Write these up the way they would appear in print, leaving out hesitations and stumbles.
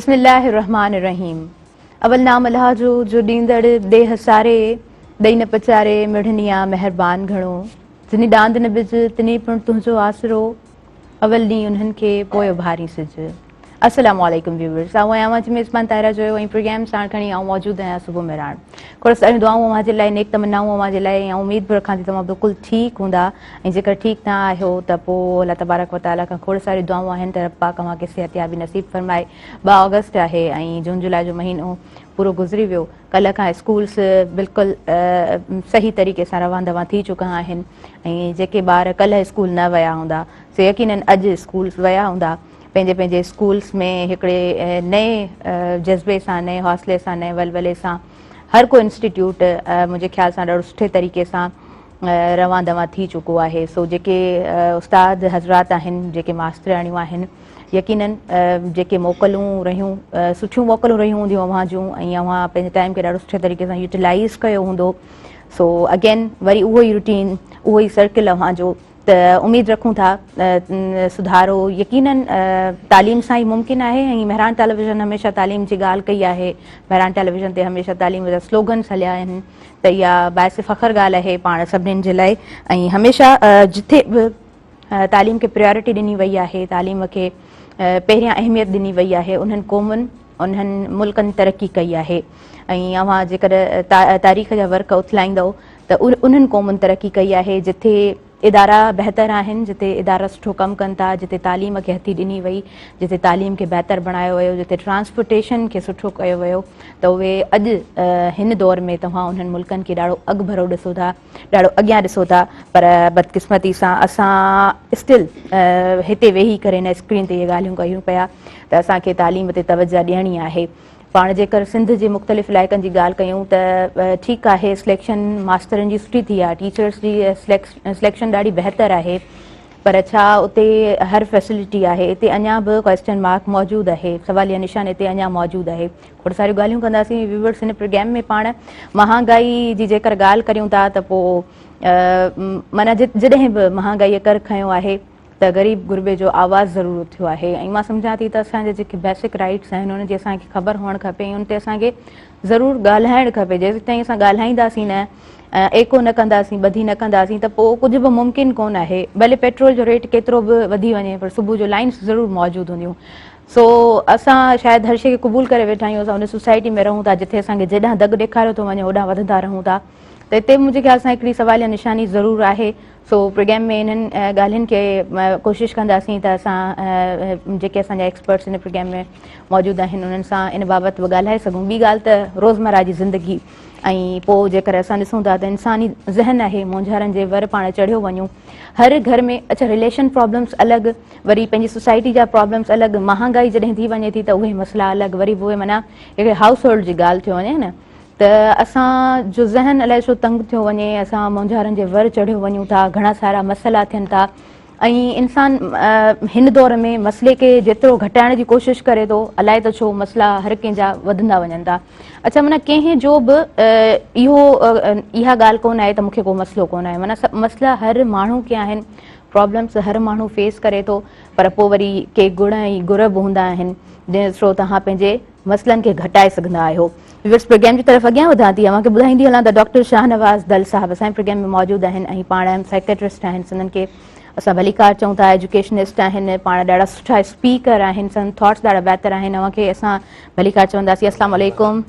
बिस्मिल्लाहिर्रहमानिर्रहीम। अवल नाम अल्लाह जो ॾींदड़ देह सारे, ॾई न पचारे मिढ़निया मेहरबान घणो, जिनी डांद न बिज तिनी पिण तुंहिंजो आसरो, अवल ॾींहुं उन्हनि खे पोयो भारी सिज। अस्सलामु अलैकुम व्यूवर्स, आऊं आहियां जी मेज़बान ताहिरा जो ऐं प्रोग्राम साण खणी आऊं मौजूदु आहियां सुबुह में राण। खोड़ सारियूं दुआऊं अव्हां जे लाइ, नेक तमन्नाऊं अव्हां जे लाइ, ऐं उमेद बि रखां थी तव्हां बिल्कुलु ठीकु हूंदा। ऐं जेकर ठीकु न आहियो त पोइ अल्लाह तबारक व तआला खां खोड़ सारियूं दुआऊं आहिनि त रब पाक अव्हांखे सिहतयाबी नसीब फरमाए। 2 अगस्त आहे ऐं जून जुलाई जो महीनो पूरो गुज़री वियो। कल्ह खां स्कूल्स बिल्कुलु सही तरीक़े सां रवां दवां थी चुका आहिनि ऐं जेके ॿार कल्ह स्कूल न विया हूंदा से यकीनन अॼु स्कूल्स विया हूंदा, पंहिंजे पंहिंजे स्कूल्स में हिकिड़े नए जज़्बे सां, नए हौसले सां, नए वलवले सां हर को इंस्टीट्यूट मुंहिंजे ख़्याल सां ॾाढो सुठे तरीक़े सां रवां दवां थी चुको आहे। सो जेके उस्ताद हज़रात आहिनि, जेके मास्तराणियूं आहिनि, यकीनन जेके मोकलूं रहियूं, सुठियूं मोकलूं रहियूं हूंदियूं अव्हां जूं, ऐं अव्हां पंहिंजे टाइम खे ॾाढो सुठे तरीक़े सां यूटिलाइज़ कयो हूंदो। सो अगेन वरी उहो ई रूटीन, उहो ई सर्किल अव्हां जो, त उमेद रखूं था सुधारो यकीनन तालीम सां ई मुमकिन आहे। ऐं मेहरान टेलीविज़न हमेशह तालीम जी ॻाल्हि कई आहे, मेहरान टेलीविज़न ते हमेशह तालीम जा स्लोगन्स हलिया आहिनि, त इहा बाइस फ़ख्र ॻाल्हि आहे पाण सभिनीनि जे लाइ। ऐं हमेशह जिथे बि तालीम खे प्रायोरिटी ॾिनी वई आहे, तालीम खे पहिरियां अहमियत ॾिनी वई आहे, उन्हनि क़ौमुनि, उन्हनि मुल्कनि तरक़ी कई आहे। ऐं अव्हां जेकर तारीख़ जा वर्क उथलाईंदव त उन्हनि क़ौमुनि तरक़ी कई आहे जिथे इदारा बहितर आहिनि, जिते इदारा सुठो कमु कनि था, जिते तालीम खे हथी ॾिनी वई, जिते तालीम खे बहितर बणायो वियो, जिते ट्रांसपोर्टेशन खे सुठो कयो वियो, त उहे अॼु हिन दौर में तव्हां उन्हनि मुल्कनि खे ॾाढो अॻु भरो ॾिसो था, ॾाढो अॻियां ॾिसो था। पर बदकिस्मती सां असां स्टिल हिते वेही करे हिन स्क्रीन ते इहे ॻाल्हियूं कयूं पिया त असांखे तालीम ते तवजो ॾियणी आहे। पाण जेकर सिंध जे मुख़्तलिफ़ इलाइक़नि जी ॻाल्हि कयूं त ठीकु आहे, सिलेक्शन मास्तरनि जी सुठी थी आहे, टीचर्स जी सिलेक्शन ॾाढी बहितर आहे, पर छा उते हर फैसिलिटी आहे? हिते अञा बि क्वेश्चन मार्क मौजूदु आहे, सवालिया निशान हिते अञा मौजूदु आहे। खोड़ सारियूं ॻाल्हियूं कंदासीं व्यूवर्स हिन प्रोग्राम में। पाण महांगाई जी जेकर ॻाल्हि करियूं था त पोइ माना जॾहिं बि महांगाईअ कर खयो आहे त ग़रीब गुरबे जो आवाज़ ज़रूरु थियो आहे। ऐं मां सम्झां थी त असांजे जेके बेसिक राइट्स आहिनि उन जी असांखे ख़बर हुअणु खपे, ऐं उन ते असांखे ज़रूरु ॻाल्हाइणु खपे। जेसि ताईं असां ॻाल्हाईंदासीं न, एको न कंदासीं, ॿधी न कंदासीं, त पोइ कुझु बि मुमकिन कोन आहे। भले पेट्रोल जो रेट केतिरो बि वधी वञे, पर सुबुह जो लाइन्स ज़रूरु मौजूदु हूंदियूं। सो असां शायदि हर शइ खे क़बूल करे वेठा आहियूं, असां उन सोसाइटी में रहूं था जिथे असांखे जेॾांहुं दॻ ॾेखारियो थो वञे होॾांहुं वधंदा रहूं था, त हिते मुंहिंजे ख़्याल सां हिकिड़ी सवालिया निशानी ज़रूरु आहे। सो प्रोग्राम में इन्हनि ॻाल्हियुनि खे कोशिशि कंदासीं त असां जेके असांजा एक्सपर्ट्स हिन प्रोग्राम में मौजूदु आहिनि उन्हनि सां इन बाबति बि ॻाल्हाए सघूं। ॿी ॻाल्हि त रोज़मर्रा जी ज़िंदगी, ऐं पोइ जेकर असां ॾिसूं था त इंसानी ज़हन आहे, मोंझारनि जे वर पाण चढ़ियो वञूं। हर घर में अच्छा रिलेशन प्रॉब्लम्स अलॻि, वरी पंहिंजी सोसाइटी जा प्रॉब्लम्स अलॻि, महांगाई जॾहिं थी वञे थी त उहे मसइला अलॻि, वरी उहे माना हिकिड़े हाउस होल्ड जी ॻाल्हि थियो वञे न, त असांजो ज़हन अलाए छो तंग थियो वञे, असां मोंझारनि जे वर चढ़ियो वञूं था, घणा सारा मसइला थियनि था। ऐं इंसान हिन दौर में मसइले खे जेतिरो घटाइण जी कोशिशि करे थो, अलाए त छो मसइला हर कंहिंजा वधंदा वञनि था। अच्छा, माना कंहिं जो बि इहा ॻाल्हि कोन आहे त मूंखे को मसइलो कोन आहे, माना मसइला हर माण्हू खे आहिनि, प्रॉब्लम्स हर माण्हू फेस करे थो, पर पोइ वरी के गुण ऐं गुर बि हूंदा आहिनि जंहिं थ्रो तव्हां पंहिंजे मसइलनि खे घटाए सघंदा आहियो। व्यूअर्स, प्रोग्राम जी तरफ़ अॻियां वधां थी, तव्हांखे ॿुधाईंदी हलां त डॉक्टर शाहनवाज़ दल साहिब असांजे प्रोग्राम में मौजूदु आहिनि, ऐं पाण साइकेट्रिस्ट आहिनि, सिंधनि खे असां भलीकार चऊं था, एजुकेशनिस्ट आहिनि, पाण ॾाढा सुठा स्पीकर आहिनि, सन थॉट्स ॾाढा बहितर आहिनि, तव्हांखे असां भलीकार चवंदासीं। अस्सलाम वालेकुम।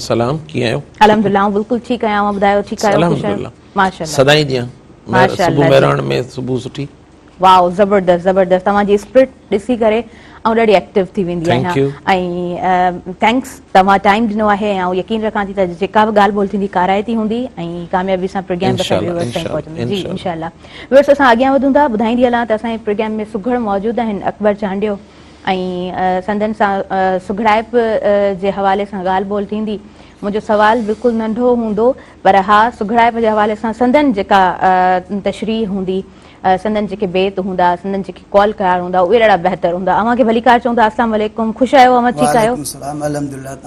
सलाम, कीअं आहियो? अल्हम्दुलिल्लाह, बिल्कुल ठीक आहियां, तव्हां ॿुधायो ठीक आहियो? अल्हम्दुलिल्लाह, माशाअल्लाह, सदाई ॾियां माशाअल्लाह, मेहरान में सुबुह सुठी। वाओ, ज़बरदस्त ज़बरदस्त, तव्हांजी स्पिरिट ॾिसी करे ऐं ॾाढी एक्टिव थी वेंदी आहियां। Thank U. ऐं थैंक्स, तव्हां टाइम ॾिनो आहे, ऐं यकीन रखां थी त जेका बि ॻाल्हि ॿोल थींदी काराइती हूंदी ऐं कामयाबी सां प्रोग्राम व्यूअर्स ताईं पहुचंदी। जी इंशाअल्लाह। व्यूअर्स, असां अॻियां वधूं था, ॿुधाईंदी हलां त असांजे प्रोग्राम में सुघड़ मौजूदु आहिनि अकबर चांडियो, ऐं संदनि सां सुघड़ाइप जे हवाले सां ॻाल्हि ॿोल थींदी। मुंहिंजो सुवालु बिल्कुलु नंढो हूंदो, पर हा, सुघड़ाइप जे हवाले सां संदनि जेका तशरीह हूंदी, संदनि जेके बेत हूंदा, संदनि जेके कॉल कार हूंदा, उहे ॾाढा बहितर हूंदा। अव्हांखे भलीकार चऊं था। अस्सलाम वालेकुम, ख़ुशि आहियो? अव्हां ठीकु आहियो?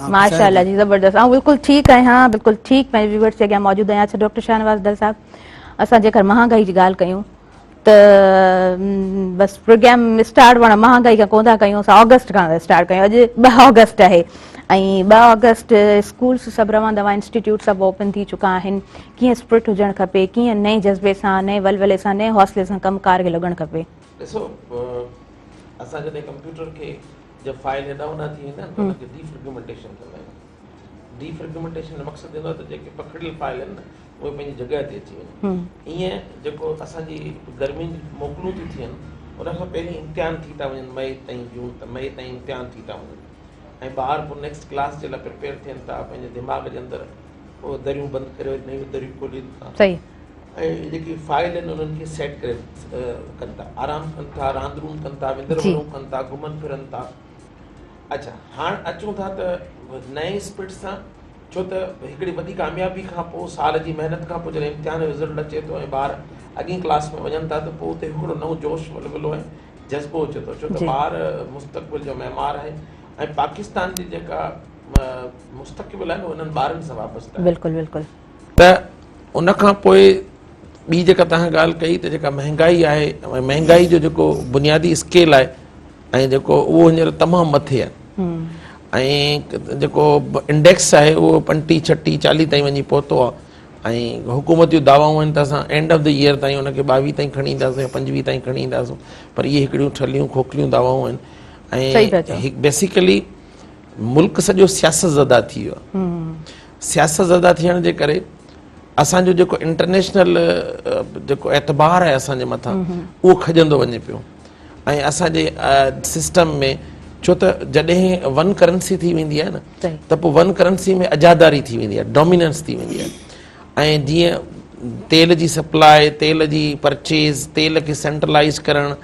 माशाअल्लाह जी, ज़बरदस्त, ऐं बिल्कुलु ठीकु आहियां, बिल्कुलु ठीकु। पंहिंजे व्यूअर्स जे अॻियां मौजूदु आहियां। अच्छा डॉक्टर शाहनवाज़ दल साहिब, असां जेकर महांगाई जी ॻाल्हि कयूं त बस प्रोग्राम स्टार्ट वण महांगाई खां कोन था कयूं, असां ऑगस्ट खां स्टार्ट कयूं। अॼु 2 ऑगस्ट आहे ऐं 2 ऑगस्ट स्कूल्स सभु रहंदा इंस्टीट्यूट सभु ओपन थी चुका आहिनि। कीअं स्प्रिट हुजणु खपे, कीअं नए जज़्बे सां, नए वलवले सां, नए हौसले सां कमकार खे लॻणु खपे? ॾिसो, असां जॾहिं कंप्यूटर खे जब फाइल हेॾा होॾा थी वेंदा आहिनि त हुनखे डीफ्रेगमेंटेशन कंदा आहियूं। डीफ्रेगमेंटेशन जो मक़सदु थींदो आहे त जेके पकड़ियल फाइल आहिनि न उहे पंहिंजी जॻह ते अची वञनि। ईअं जेको असांजी गर्मियुनि जी मोकलूं थी थियनि उन खां पहिरीं इम्तिहान थी था वञनि, मई ताईं जून त मई ताईं इम्तिहान थी था वञनि ऐं ॿार पोइ नेक्स्ट क्लास जे लाइ प्रिपेयर थियनि था, पंहिंजे दिमाग़ जे अंदरि उहो दरियूं बंदि करे नयूं दरियूं खोलीनि था। सही। ऐं जेकी फाइल आहिनि उन्हनि खे सेट करे कनि था, आराम कनि था, रांदरूं कनि था, विंदर वणूं कनि था, घुमनि फिरनि था। अच्छा, हाणे अचूं था त नए स्पिरिट सां, छो त हिकिड़ी वॾी कामयाबी खां पोइ, साल जी महिनत खां पोइ जॾहिं इम्तिहान जो रिज़ल्ट अचे थो ऐं ॿार अॻी क्लास में वञनि था त पोइ उते हिकिड़ो नओं जोश वलवलो ऐं जज़्बो अचे थो, छो त ॿार मुस्तक़बिल जो महिमार आहे ऐं पाकिस्तान जी जेका मुस्तक़बिल आहे न उन्हनि ॿारनि सां वाबस्तु आहे। बिल्कुलु बिल्कुलु। त उन खां पोइ ॿी जेका तव्हां ॻाल्हि कई त जेका महांगाई आहे, महांगाई जो जेको बुनियादी स्केल आहे ऐं जेको उहो हींअर तमामु मथे आहे ऐं जेको इंडेक्स आहे उहो 35, 36, 40 ताईं वञी पहुतो आहे ऐं हुकूमती दावाऊं आहिनि त असां एंड ऑफ द ईयर ताईं हुनखे 22 ताईं खणी ईंदासीं, 25 ताईं खणी ईंदासीं, पर इहे हिकिड़ियूं ठलियूं खोखलियूं दावाऊं आहिनि ऐं बेसिकली मुल्क सॼो सियासत ज़दा थी वियो आहे। सियासत ज़दा थियण जे करे असांजो जेको इंटरनेशनल जेको एतबार आहे असांजे मथां उहो खजंदो वञे पियो ऐं असांजे सिस्टम में, छो त जॾहिं वन करंसी थी वेंदी आहे न त पोइ वन करंसी में अजादारी थी वेंदी आहे, डोमिनेंस थी वेंदी आहे ऐं जीअं तेल जी सप्लाई, तेल जी परचेज़, तेल खे सेंट्रलाइज़ करणु,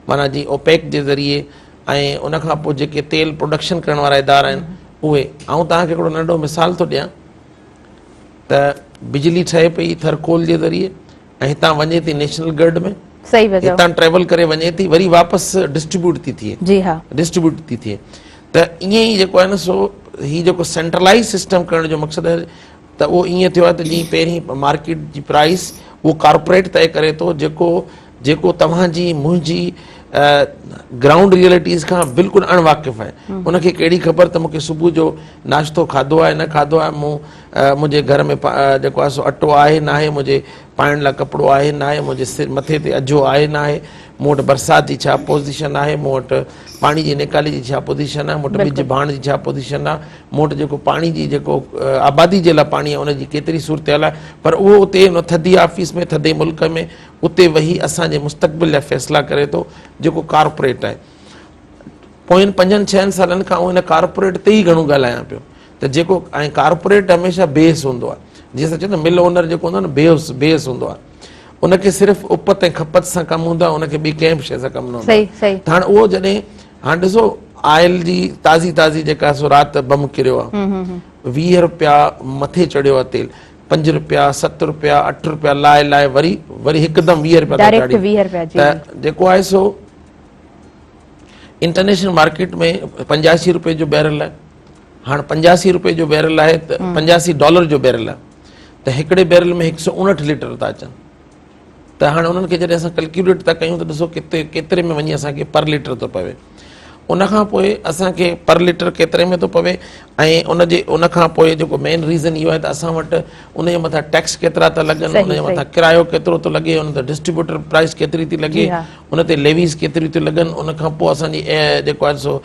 माना जी ओपेक जे ज़रिए ऐं उन खां पोइ जेके तेल प्रोडक्शन करण वारा इदारा आहिनि उहे। ऐं तव्हांखे हिकिड़ो नंढो मिसाल थो ॾियां त बिजली ठहे पई थरकोल जे ज़रिए ऐं हितां वञे थी नेशनल ग्रिड में, हितां ट्रेवल करे वञे थी, वरी वापसि डिस्ट्रीब्यूट थी थिए। जी हा, डिस्ट्रीब्यूट थी थिए। त ईअं ई जेको आहे न सो हीउ जेको सेंट्रलाइज़ सिस्टम करण जो मक़सदु आहे त उहो ईअं थियो आहे त जीअं पहिरीं मार्केट जी प्राइस उहो कॉर्पोरेट तय करे थो, जेको तव्हांजी मुंहिंजी ग्राउंड रियलिटीज़ खां बिल्कुलु अणवाक़िफ़ आहे। उनखे कहिड़ी ख़बर त मूंखे सुबुह जो नाश्तो खाधो आहे न खाधो आहे, मुंहिंजे घर में जेको आहे सो अटो आहे न आहे, मुंहिंजे पाइण लाइ कपिड़ो आहे न आहे, मुंहिंजे सिर मथे ते अजो आहे न आहे, मूं वटि बरसाति जी छा पोज़ीशन आहे, मूं वटि पाणी जी निकाली जी छा पोज़ीशन आहे, मूं वटि ॿिज भाण जी छा पोज़ीशन आहे, मूं वटि जेको पाणी जी जेको आबादी जे लाइ पाणी आहे उनजी केतिरी सूरत हाल आहे। पर उहो उते उन थधी ऑफिस में, थधे मुल्क में उते वेही असांजे मुस्तक़बिल जा फ़ैसिला करे थो जेको कॉर्पोरेट आहे। पोयनि 5-6 सालनि खां हिन कॉर्पोरेट ते ई घणो ॻाल्हायां पियो त जेको ऐं कॉर्पोरेट हमेशह बेस हूंदो आहे, जीअं असां चवंदा मिल ओनर जेको हूंदो आहे न बेस हूंदो आहे, उनखे सिर्फ़ु उपत ऐं खपत सां कमु हूंदो आहे, उनखे ॿी कंहिं बि शइ सां कमु न हूंदो आहे। त हाणे उहो जॾहिं हाणे ॾिसो आयल जी ताज़ी जेका सो राति बम किरियो आहे, 20 रुपया मथे चढ़ियो आहे तेल, 5 रुपया, 7 रुपया, 8 रुपया लाए वरी हिकदमि 20 रुपया त जेको आहे सो इंटरनेशनल मार्केट में 85 रुपए जो बैरल आहे। हाणे 85 रुपए जो बैरल आहे त $85 जो बैरल आहे त हिकिड़े बैरल में 159 लीटर था अचनि। त हाणे उन्हनि खे जॾहिं असां कैलकुलेट था कयूं त ॾिसो केतिरे में वञी असांखे पर लीटर थो पवे। उनखां पोइ असांखे पर लीटर केतिरे में थो पवे ऐं उन खां पोइ जेको मेन रीज़न इहो आहे त असां वटि उनजे मथां टैक्स केतिरा था लॻनि, उनजे मथां किरायो केतिरो थो लॻे, उन ते डिस्ट्रीब्यूटर प्राइस केतिरी थी लॻे, उन ते लेवीज़ केतिरियूं थियूं लॻनि, उनखां पोइ असांजी जेको आहे सो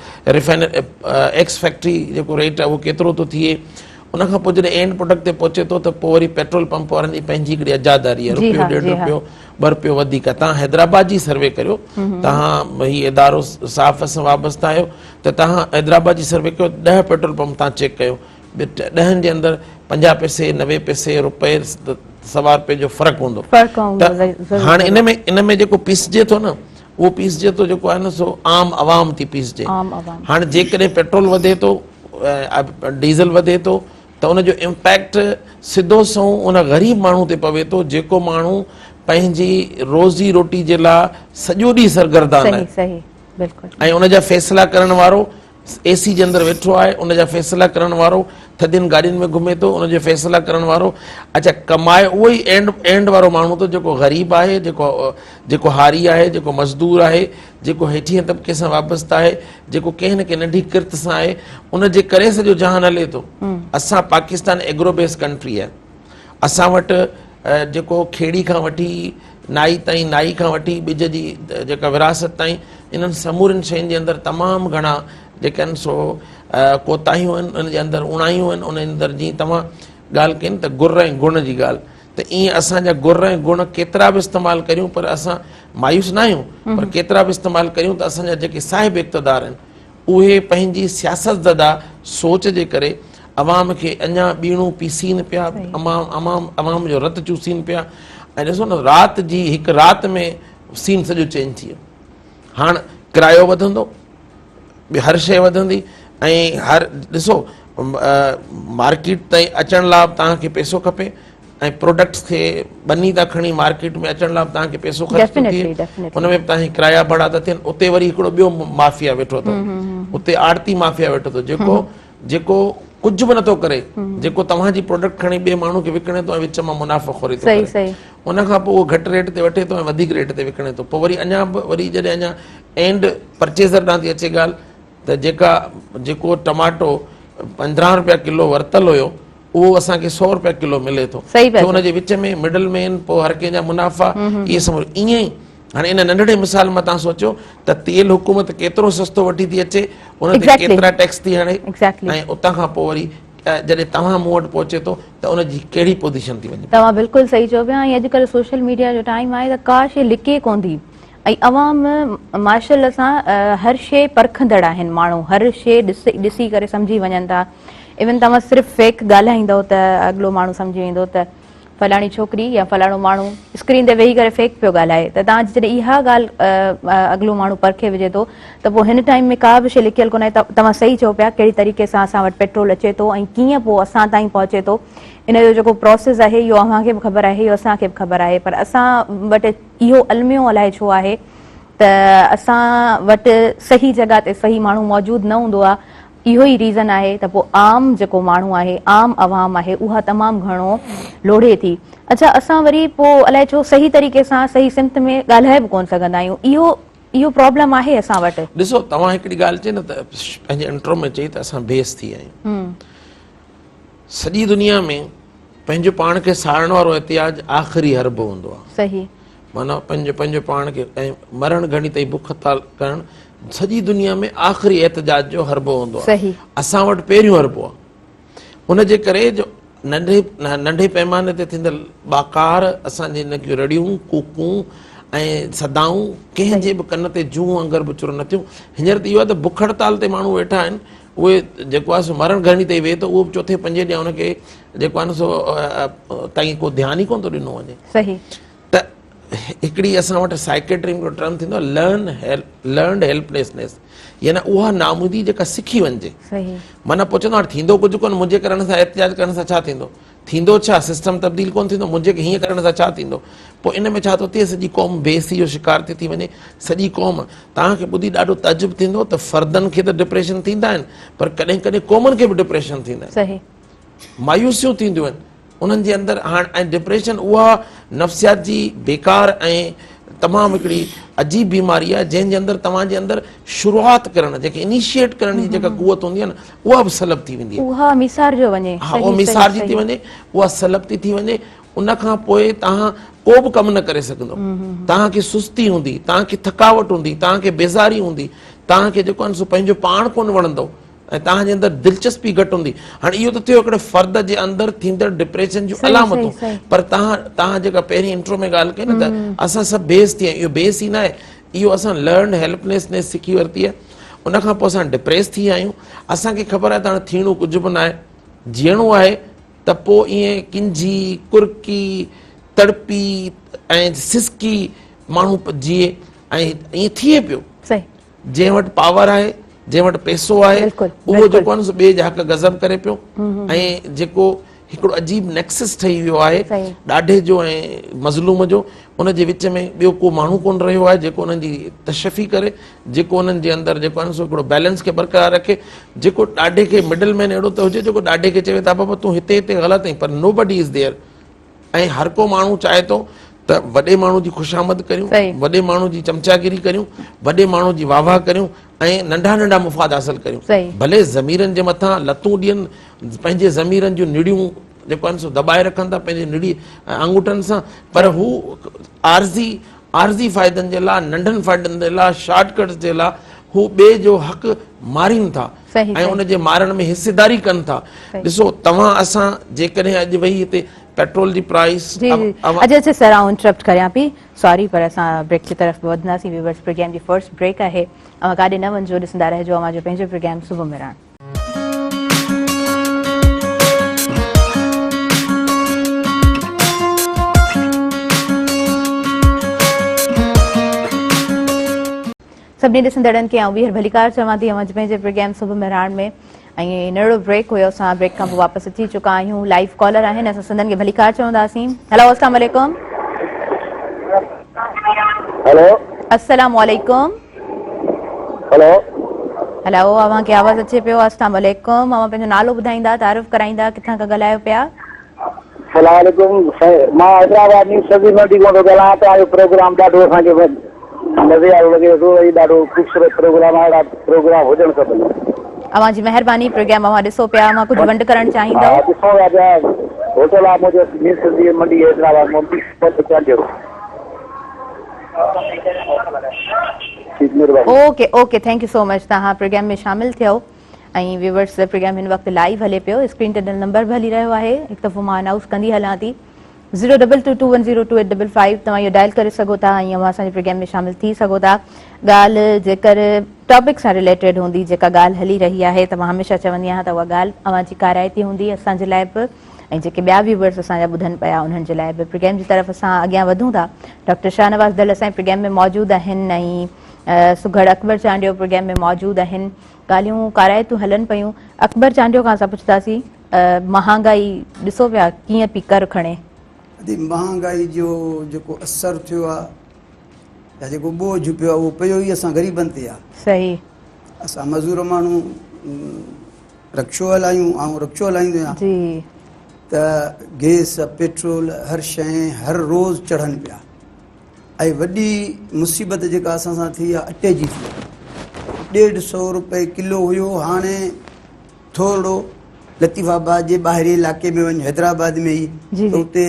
एक्स फैक्ट्री जेको रेट आहे उहो केतिरो थो थिए। उनखां पोइ जॾहिं एंड प्रोडक्ट ते पहुचे थो त पोइ वरी पेट्रोल पंप वारनि जी पंहिंजी हिकिड़ी आज़ादारी आहे, रुपयो 1.5 रुपयो 2 रुपयो वधीक। तव्हां हैदराबाद जी सर्वे करियो, तव्हां हीउ इदारो साफ़ सां वाबस्तु आहियो त तव्हां हैदराबाद जी सर्वे कयो, 10 पेट्रोल पंप तव्हां चेक कयो, 10 जे अंदरि 50 पैसे 90 पैसे रुपए 1.25 रुपए जो फ़र्क़ु हूंदो। त हाणे इन में जेको पीसजे थो न उहो पीसजे थो जेको आहे न सो आम आवाम थी पीसजे। हाणे जेकॾहिं पेट्रोल वधे थो, डीज़ल वधे थो त उनजो इम्पैक्ट सिधो सो उन ग़रीब माण्हू ते पवे थो जेको माण्हू पंहिंजी रोज़ी रोटी जे लाइ सॼो ॾींहुं सरगर्दान आहे ऐं उनजा फ़ैसिला करण वारो एसी जे अंदरि वेठो आहे, उनजा फ़ैसिला करण वारो थधियुनि गाॾियुनि में घुमे थो, उनजो फ़ैसिला करण वारो। अच्छा, कमाए उहो ई एंड वारो माण्हू थो जेको ग़रीब आहे, जेको हारी आहे, जेको मज़दूर आहे, जेको हेठिए तबिके सां वाबस्ता आहे, जेको कंहिं न कंहिं नंढी किर्त सां आहे, उनजे करे सॼो जहान हले थो। असां पाकिस्तान एग्रो बेस कंट्री आहे। असां वटि जेको खेड़ी खां वठी नाई ताईं, नाई खां वठी ॿिज जी जेका विरासत ताईं, इन्हनि समूरनि शयुनि जे अंदरि तमामु घणा जेके आहिनि सो कोताहियूं आहिनि, उन जे अंदरि उणायूं आहिनि। उन जे अंदरि जीअं तव्हां ॻाल्हि कई त गुर ऐं गुण जी ॻाल्हि, त ईअं असांजा गुर ऐं गुण केतिरा बि इस्तेमालु करियूं पर असां मायूस न आहियूं, पर केतिरा बि इस्तेमालु करियूं त असांजा जेके साहिब इक़्तिदार आहिनि उहे पंहिंजी सियासत ज़दा सोच जे करे अवाम खे अञा ॿीणूं पीसीनि पिया, अवाम जो रत चूसीनि पिया। ऐं ॾिसो न, राति जी हिकु राति में सीन सॼो चेंज थी वियो। हाणे किरायो वधंदो, हर शइ वधंदी, ऐं हर ॾिसो मार्केट ताईं अचण लाइ तव्हांखे पैसो खपे, ऐं प्रोडक्ट्स खे बनी था खणी मार्केट में अचण लाइ तव्हांखे पैसो ख़र्च थो थिए, हुन में बि तव्हांखे किराया भाड़ा था थियनि। उते वरी हिकिड़ो ॿियो माफ़िया वेठो अथव, उते आड़ती माफ़िया वेठो अथव, जेको कुझु बि नथो करे, जेको तव्हांजी प्रोडक्ट खणी ॿिए माण्हू खे विकिणे थो ऐं विच मां मुनाफ़ो खोरे थो करे। उन खां पोइ उहो घटि रेट ते वठे थो ऐं वधीक रेट ते विकिणे थो। पोइ वरी अञा बि वरी जॾहिं अञा एंड परचेज़र ॾांहुं थी अचे ॻाल्हि, त जेको टमाटो 15 रुपया किलो वरितल हुयो उहो असांखे 100 रुपया किलो मिले थो। हुनजे विच में मिडल मैन, पोइ हर कंहिंजा मुनाफ़ा, इहे सभु ईअं ई। हाणे इन नंढड़े मिसाल मां तव्हां सोचो त तेल हुकूमत केतिरो सस्तो वठी थी अचे, उन ते केतिरा टैक्स थी हणे, ऐं उतां खां पोइ वरी जॾहिं तव्हां मूं वटि पहुचे थो त उनजी कहिड़ी पोज़ीशन थी वञे। तव्हां बिल्कुलु सही चओ पिया। ऐं अॼुकल्ह सोशल मीडिया जो टाइम आहे त का शइ लिके कोन थी, ऐं अवाम माशाअल्लाह सां हर शइ परखंदड़ आहिनि। माण्हू हर शइ ॾिसी करे सम्झी वञनि था। इवन तव्हां सिर्फ़ु फेक ॻाल्हाईंदव त अॻिलो माण्हू सम्झी वेंदो त फलाणी छोकिरी या फलाणो माण्हू स्क्रीन ते वेही करे फेक पियो ॻाल्हाए, त तव्हां जॾहिं इहा ॻाल्हि अॻिलो माण्हू परखे विझे थो त पोइ हिन टाइम में का बि शइ लिखियलु कोन्हे। तव्हां सही चओ पिया, कहिड़ी तरीक़े सां असां वटि पेट्रोल अचे थो ऐं कीअं पोइ असां ताईं पहुचे थो, इन जो जेको प्रोसेस आहे इहो अव्हांखे बि ख़बर आहे, इहो असांखे बि ख़बर आहे। पर असां वटि इहो अलमियो अलाए छो आहे त असां वटि सही जॻह ते सही माण्हू मौजूदु न हूंदो आहे। इहो ई रीज़न आहे त पोइ आम जेको माण्हू आहे, आम अवाम आहे, उहा तमामु घणो लोढ़े थी। अच्छा, असां वरी पोइ अलाए छो सही तरीक़े सां सही सिमत में ॻाल्हाए बि कोन सघंदा आहियूं। इहो प्रॉब्लम आहे असां वटि। ॾिसो, तव्हां हिकिड़ी ॻाल्हि चई न त पंहिंजे इंट्रो में चई त असां बेस थी आहियूं। सॼी दुनिया में पंहिंजो पाण खे साड़ण वारो एहतियाज आख़िरी हरबो हूंदो आहे। सही, माना पंहिंजो पाण खे ऐं मरण घणी ताईं बुख हड़ताल करणु सॼी दुनिया में आख़िरी एहतिजाज जो हरबो हूंदो आहे। असां वटि पहिरियों हरबो आहे। उनजे करे जो नंढे पैमाने ते थींदड़ बाकार असांजे हिन जूं रड़ियूं, कूकूं ऐं सदाऊं कंहिंजे बि कन ते जूं वांगुरु बि चुर न थियूं। हींअर त इहो आहे त बुख हड़ताल ते माण्हू वेठा आहिनि, उहे जेको आहे सो मरण घणी ताईं वेहे थो, उहो बि चौथे पंजे ॾींहं हुनखे जेको आहे न सो ताईं को ध्यानु ई कोन थो ॾिनो वञे। सही। त हिकिड़ी असां वटि साइकेट्री जो टर्म थींदो आहे लर्नड हेल्पलेसनेस, यानी उहा नामुदी जेका सिखी वञिजे। माना पोइ चवंदो हाणे थींदो कुझु कोन, मुंहिंजे करण सां एहतियात करण सां छा थींदो, थींदो छा, सिस्टम तब्दील कोन थींदो, मुंहिंजे हीअं करण सां छा थींदो। पोइ इन में छा थो थिए, सॼी क़ौम बेसी जो शिकार थी वञे। सॼी क़ौम, तव्हांखे ॿुधी ॾाढो तजुब थींदो त फर्दनि खे त डिप्रेशन थींदा आहिनि, पर कॾहिं कॾहिं क़ौमनि खे बि डिप्रेशन थींदा आहिनि, मायूसियूं थींदियूं आहिनि उन्हनि जे अंदरि। हाणे ऐं डिप्रेशन उहा नफ़्सियात जी बेकार ऐं तमामु हिकिड़ी अजीब बीमारी आहे, जंहिंजे अंदरि तव्हांजे अंदरि शुरूआति करणु, जेके इनिशिएट करण जी जेका कुवत हूंदी आहे न, उहा बि सलब थी वेंदी आहे। उहा मिसारजी थी वञे, उहा सलब थी वञे। उन खां पोइ तव्हां को बि कमु न करे सघंदो। तव्हांखे सुस्ती हूंदी, तव्हांखे थकावट हूंदी, तव्हांखे बेज़ारी हूंदी, तव्हांखे जेको आहे सो पंहिंजो पाण कोन वणंदो ऐं तव्हांजे अंदरि दिलचस्पी घटि हूंदी। हाणे इहो त थियो हिकिड़े फ़र्द जे अंदरि थींदड़ डिप्रेशन जूं अलामतूं। पर तव्हां जेका पहिरीं इंट्रो में ॻाल्हि कई न त असां सभु बेस थी आहियूं, इहो बेस ई न आहे, इहो असां लर्न हेल्पलेसनेस सिखी वरिती आहे। उन खां पोइ असां डिप्रेस थी विया आहियूं। असांखे ख़बर आहे त हाणे थीणो कुझु बि न आहे, जीअणो आहे त पोइ ईअं किंजी कुरकी तड़पी ऐं सिसकी माण्हू जीए, ऐं ईअं थिए पियो। जंहिं वटि पावर आहे, जंहिं वटि पैसो आहे, उहो जेको आहे न ॿिए जा हक़ गज़ब करे पियो। ऐं जेको हिकिड़ो अजीब नेक्सस ठही वियो आहे सही। ॾाढे जो ऐं मज़लूम जो। उन जे विच में ॿियो को माण्हू कोन रहियो आहे जेको उन्हनि जी तशफ़ी करे, जेको उन्हनि जे अंदरि जेको आहे सो हिकिड़ो बैलेंस खे बरक़रार रखे, जेको ॾाढे खे मिडल मैन अहिड़ो त हुजे जेको ॾाढे खे चवे था बाबा तूं हिते हिते ग़लति आहीं, पर नो बडी इज़ देयर। ऐं हर को माण्हू चाहे थो त वॾे माण्हू जी ख़ुशामद करियूं, सही। वॾे माण्हू जी चमचागिरी करियूं, वॾे माण्हू जी वाह वाह करियूं ऐं नंढा नंढा मुफ़ाद हासिल करियूं। सही। भले ज़मीरनि जे मथां लतूं ॾियनि, पंहिंजे ज़मीरनि जूं निड़ियूं जेको आहिनि सो दॿाए रखनि था पंहिंजे निड़ी आंगूठनि सां, पर हू आरज़ी फ़ाइदनि जे लाइ, नंढनि फ़ाइदनि जे लाइ, शॉर्टकट्स जे लाइ हू ॿिए जो हक़ मारीनि था सही, ऐं सही। उन जे मारण में हिसेदारी कनि था। सही। ॾिसो तव्हां असां जेकॾहिं अॼु वेही हिते पेट्रोल जी प्राइस जी जी अजय सर आउं इंटरप्ट करियां पई, सॉरी, पर असां ब्रेक की तरफ़ वधंदासीं। व्यूअर्स, प्रोग्राम जी फर्स्ट ब्रेक आहे, अवां काॾे न वञिजो, ॾिसंदा रहिजो अवां जो पंहिंजो प्रोग्राम सुबुह में राण। सभिनी ॾिसंदड़नि खे आउं ॿीहर भलीकार चवां थी अवां जो पंहिंजे प्रोग्राम सुबुह में राण में। ऐं नंढड़ो ब्रेक हुयो, असां ब्रेक खां पोइ वापसि अची चुका आहियूं। लाइव कॉलर आहिनि, असां सिंधनि खे भलीकार चवंदासीं। हेलो, अस्सलाम वालेकुम। हेलो, अस्सलाम वालेकुम। हेलो, हेलो, अवां खे आवाज़ अचे पियो? अस्सलाम वालेकुम। अवां पंहिंजो नालो ॿुधाईंदा, तारीफ़ कराईंदा, किथां खां ॻाल्हायो पिया? सलाम वालेकुम। मां हैदराबाद में सभी मंडी खां थो ॻाल्हायां। तव्हांजो प्रोग्राम ॾाढो असांखे मज़े वारो लॻे थो, ॾाढो ख़ूबसूरत प्रोग्राम आहे, अहिड़ा प्रोग्राम हुजणु खपनि। अवां जी महिरबानी। प्रोग्राम अवां ॾिसो पिया, अवां कुझु वंड करणु चाहींदव? हा, ॾिसो पिया, होटल आहे मुंहिंजो न्यू सिंधी मंडी हैदराबाद में। Okay okay, thank you so much. तव्हां प्रोग्राम में शामिल थियो। ऐं व्यूअर्स, प्रोग्राम हिन वक़्तु लाइव हले पियो, स्क्रीन ते नंबर बि हली रहियो आहे, हिकु दफ़ो मां अनाउंस कंदी हलां थी 022210285। तव्हां इहो डायल करे सघो था ऐं अवां असांजे प्रोग्राम में शामिल थी सघो था। ॻाल्हि जेकर टॉपिक सां रिलेटेड हूंदी, जेका ॻाल्हि हली रही आहे, त मां हमेशह चवंदी आहियां त उहा ॻाल्हि अवां जी काराइती हूंदी असांजे लाइ बि, ऐं जेके ॿिया व्यूअर्स असांजा ॿुधनि पिया उन्हनि जे लाइ बि। प्रोग्राम जी तरफ़ असां अॻियां वधूं था। डॉक्टर शाहनवाज़ दल असांजे प्रोग्राम में मौजूदु आहिनि ऐं सुघड़ अकबर चांडियो प्रोग्राम में मौजूदु आहिनि। ॻाल्हियूं काराइतूं हलनि पियूं। अकबर चांडियो खां असां पुछंदासीं, महांगाई ॾिसो पिया कीअं पई कर खणे? महांगाई जो जेको असरु थियो आहे या जेको बोझ पियो आहे उहो पियो ई असां ग़रीबनि ते आहे। सही। असां मज़ूर माण्हू रक्शो हलायूं, ऐं रक्शो हलाईंदो आहियां जी। त गैस, पेट्रोल, हर शइ हर रोज़ चढ़नि पिया। ऐं वॾी मुसीबत जेका असां सां थी आहे अटे जी थी आहे। 150 रुपए किलो हुयो, हाणे थोरो लतीफ़ाबाद जे ॿाहिरि इलाइक़े में वञु, हैदराबाद में ई त उते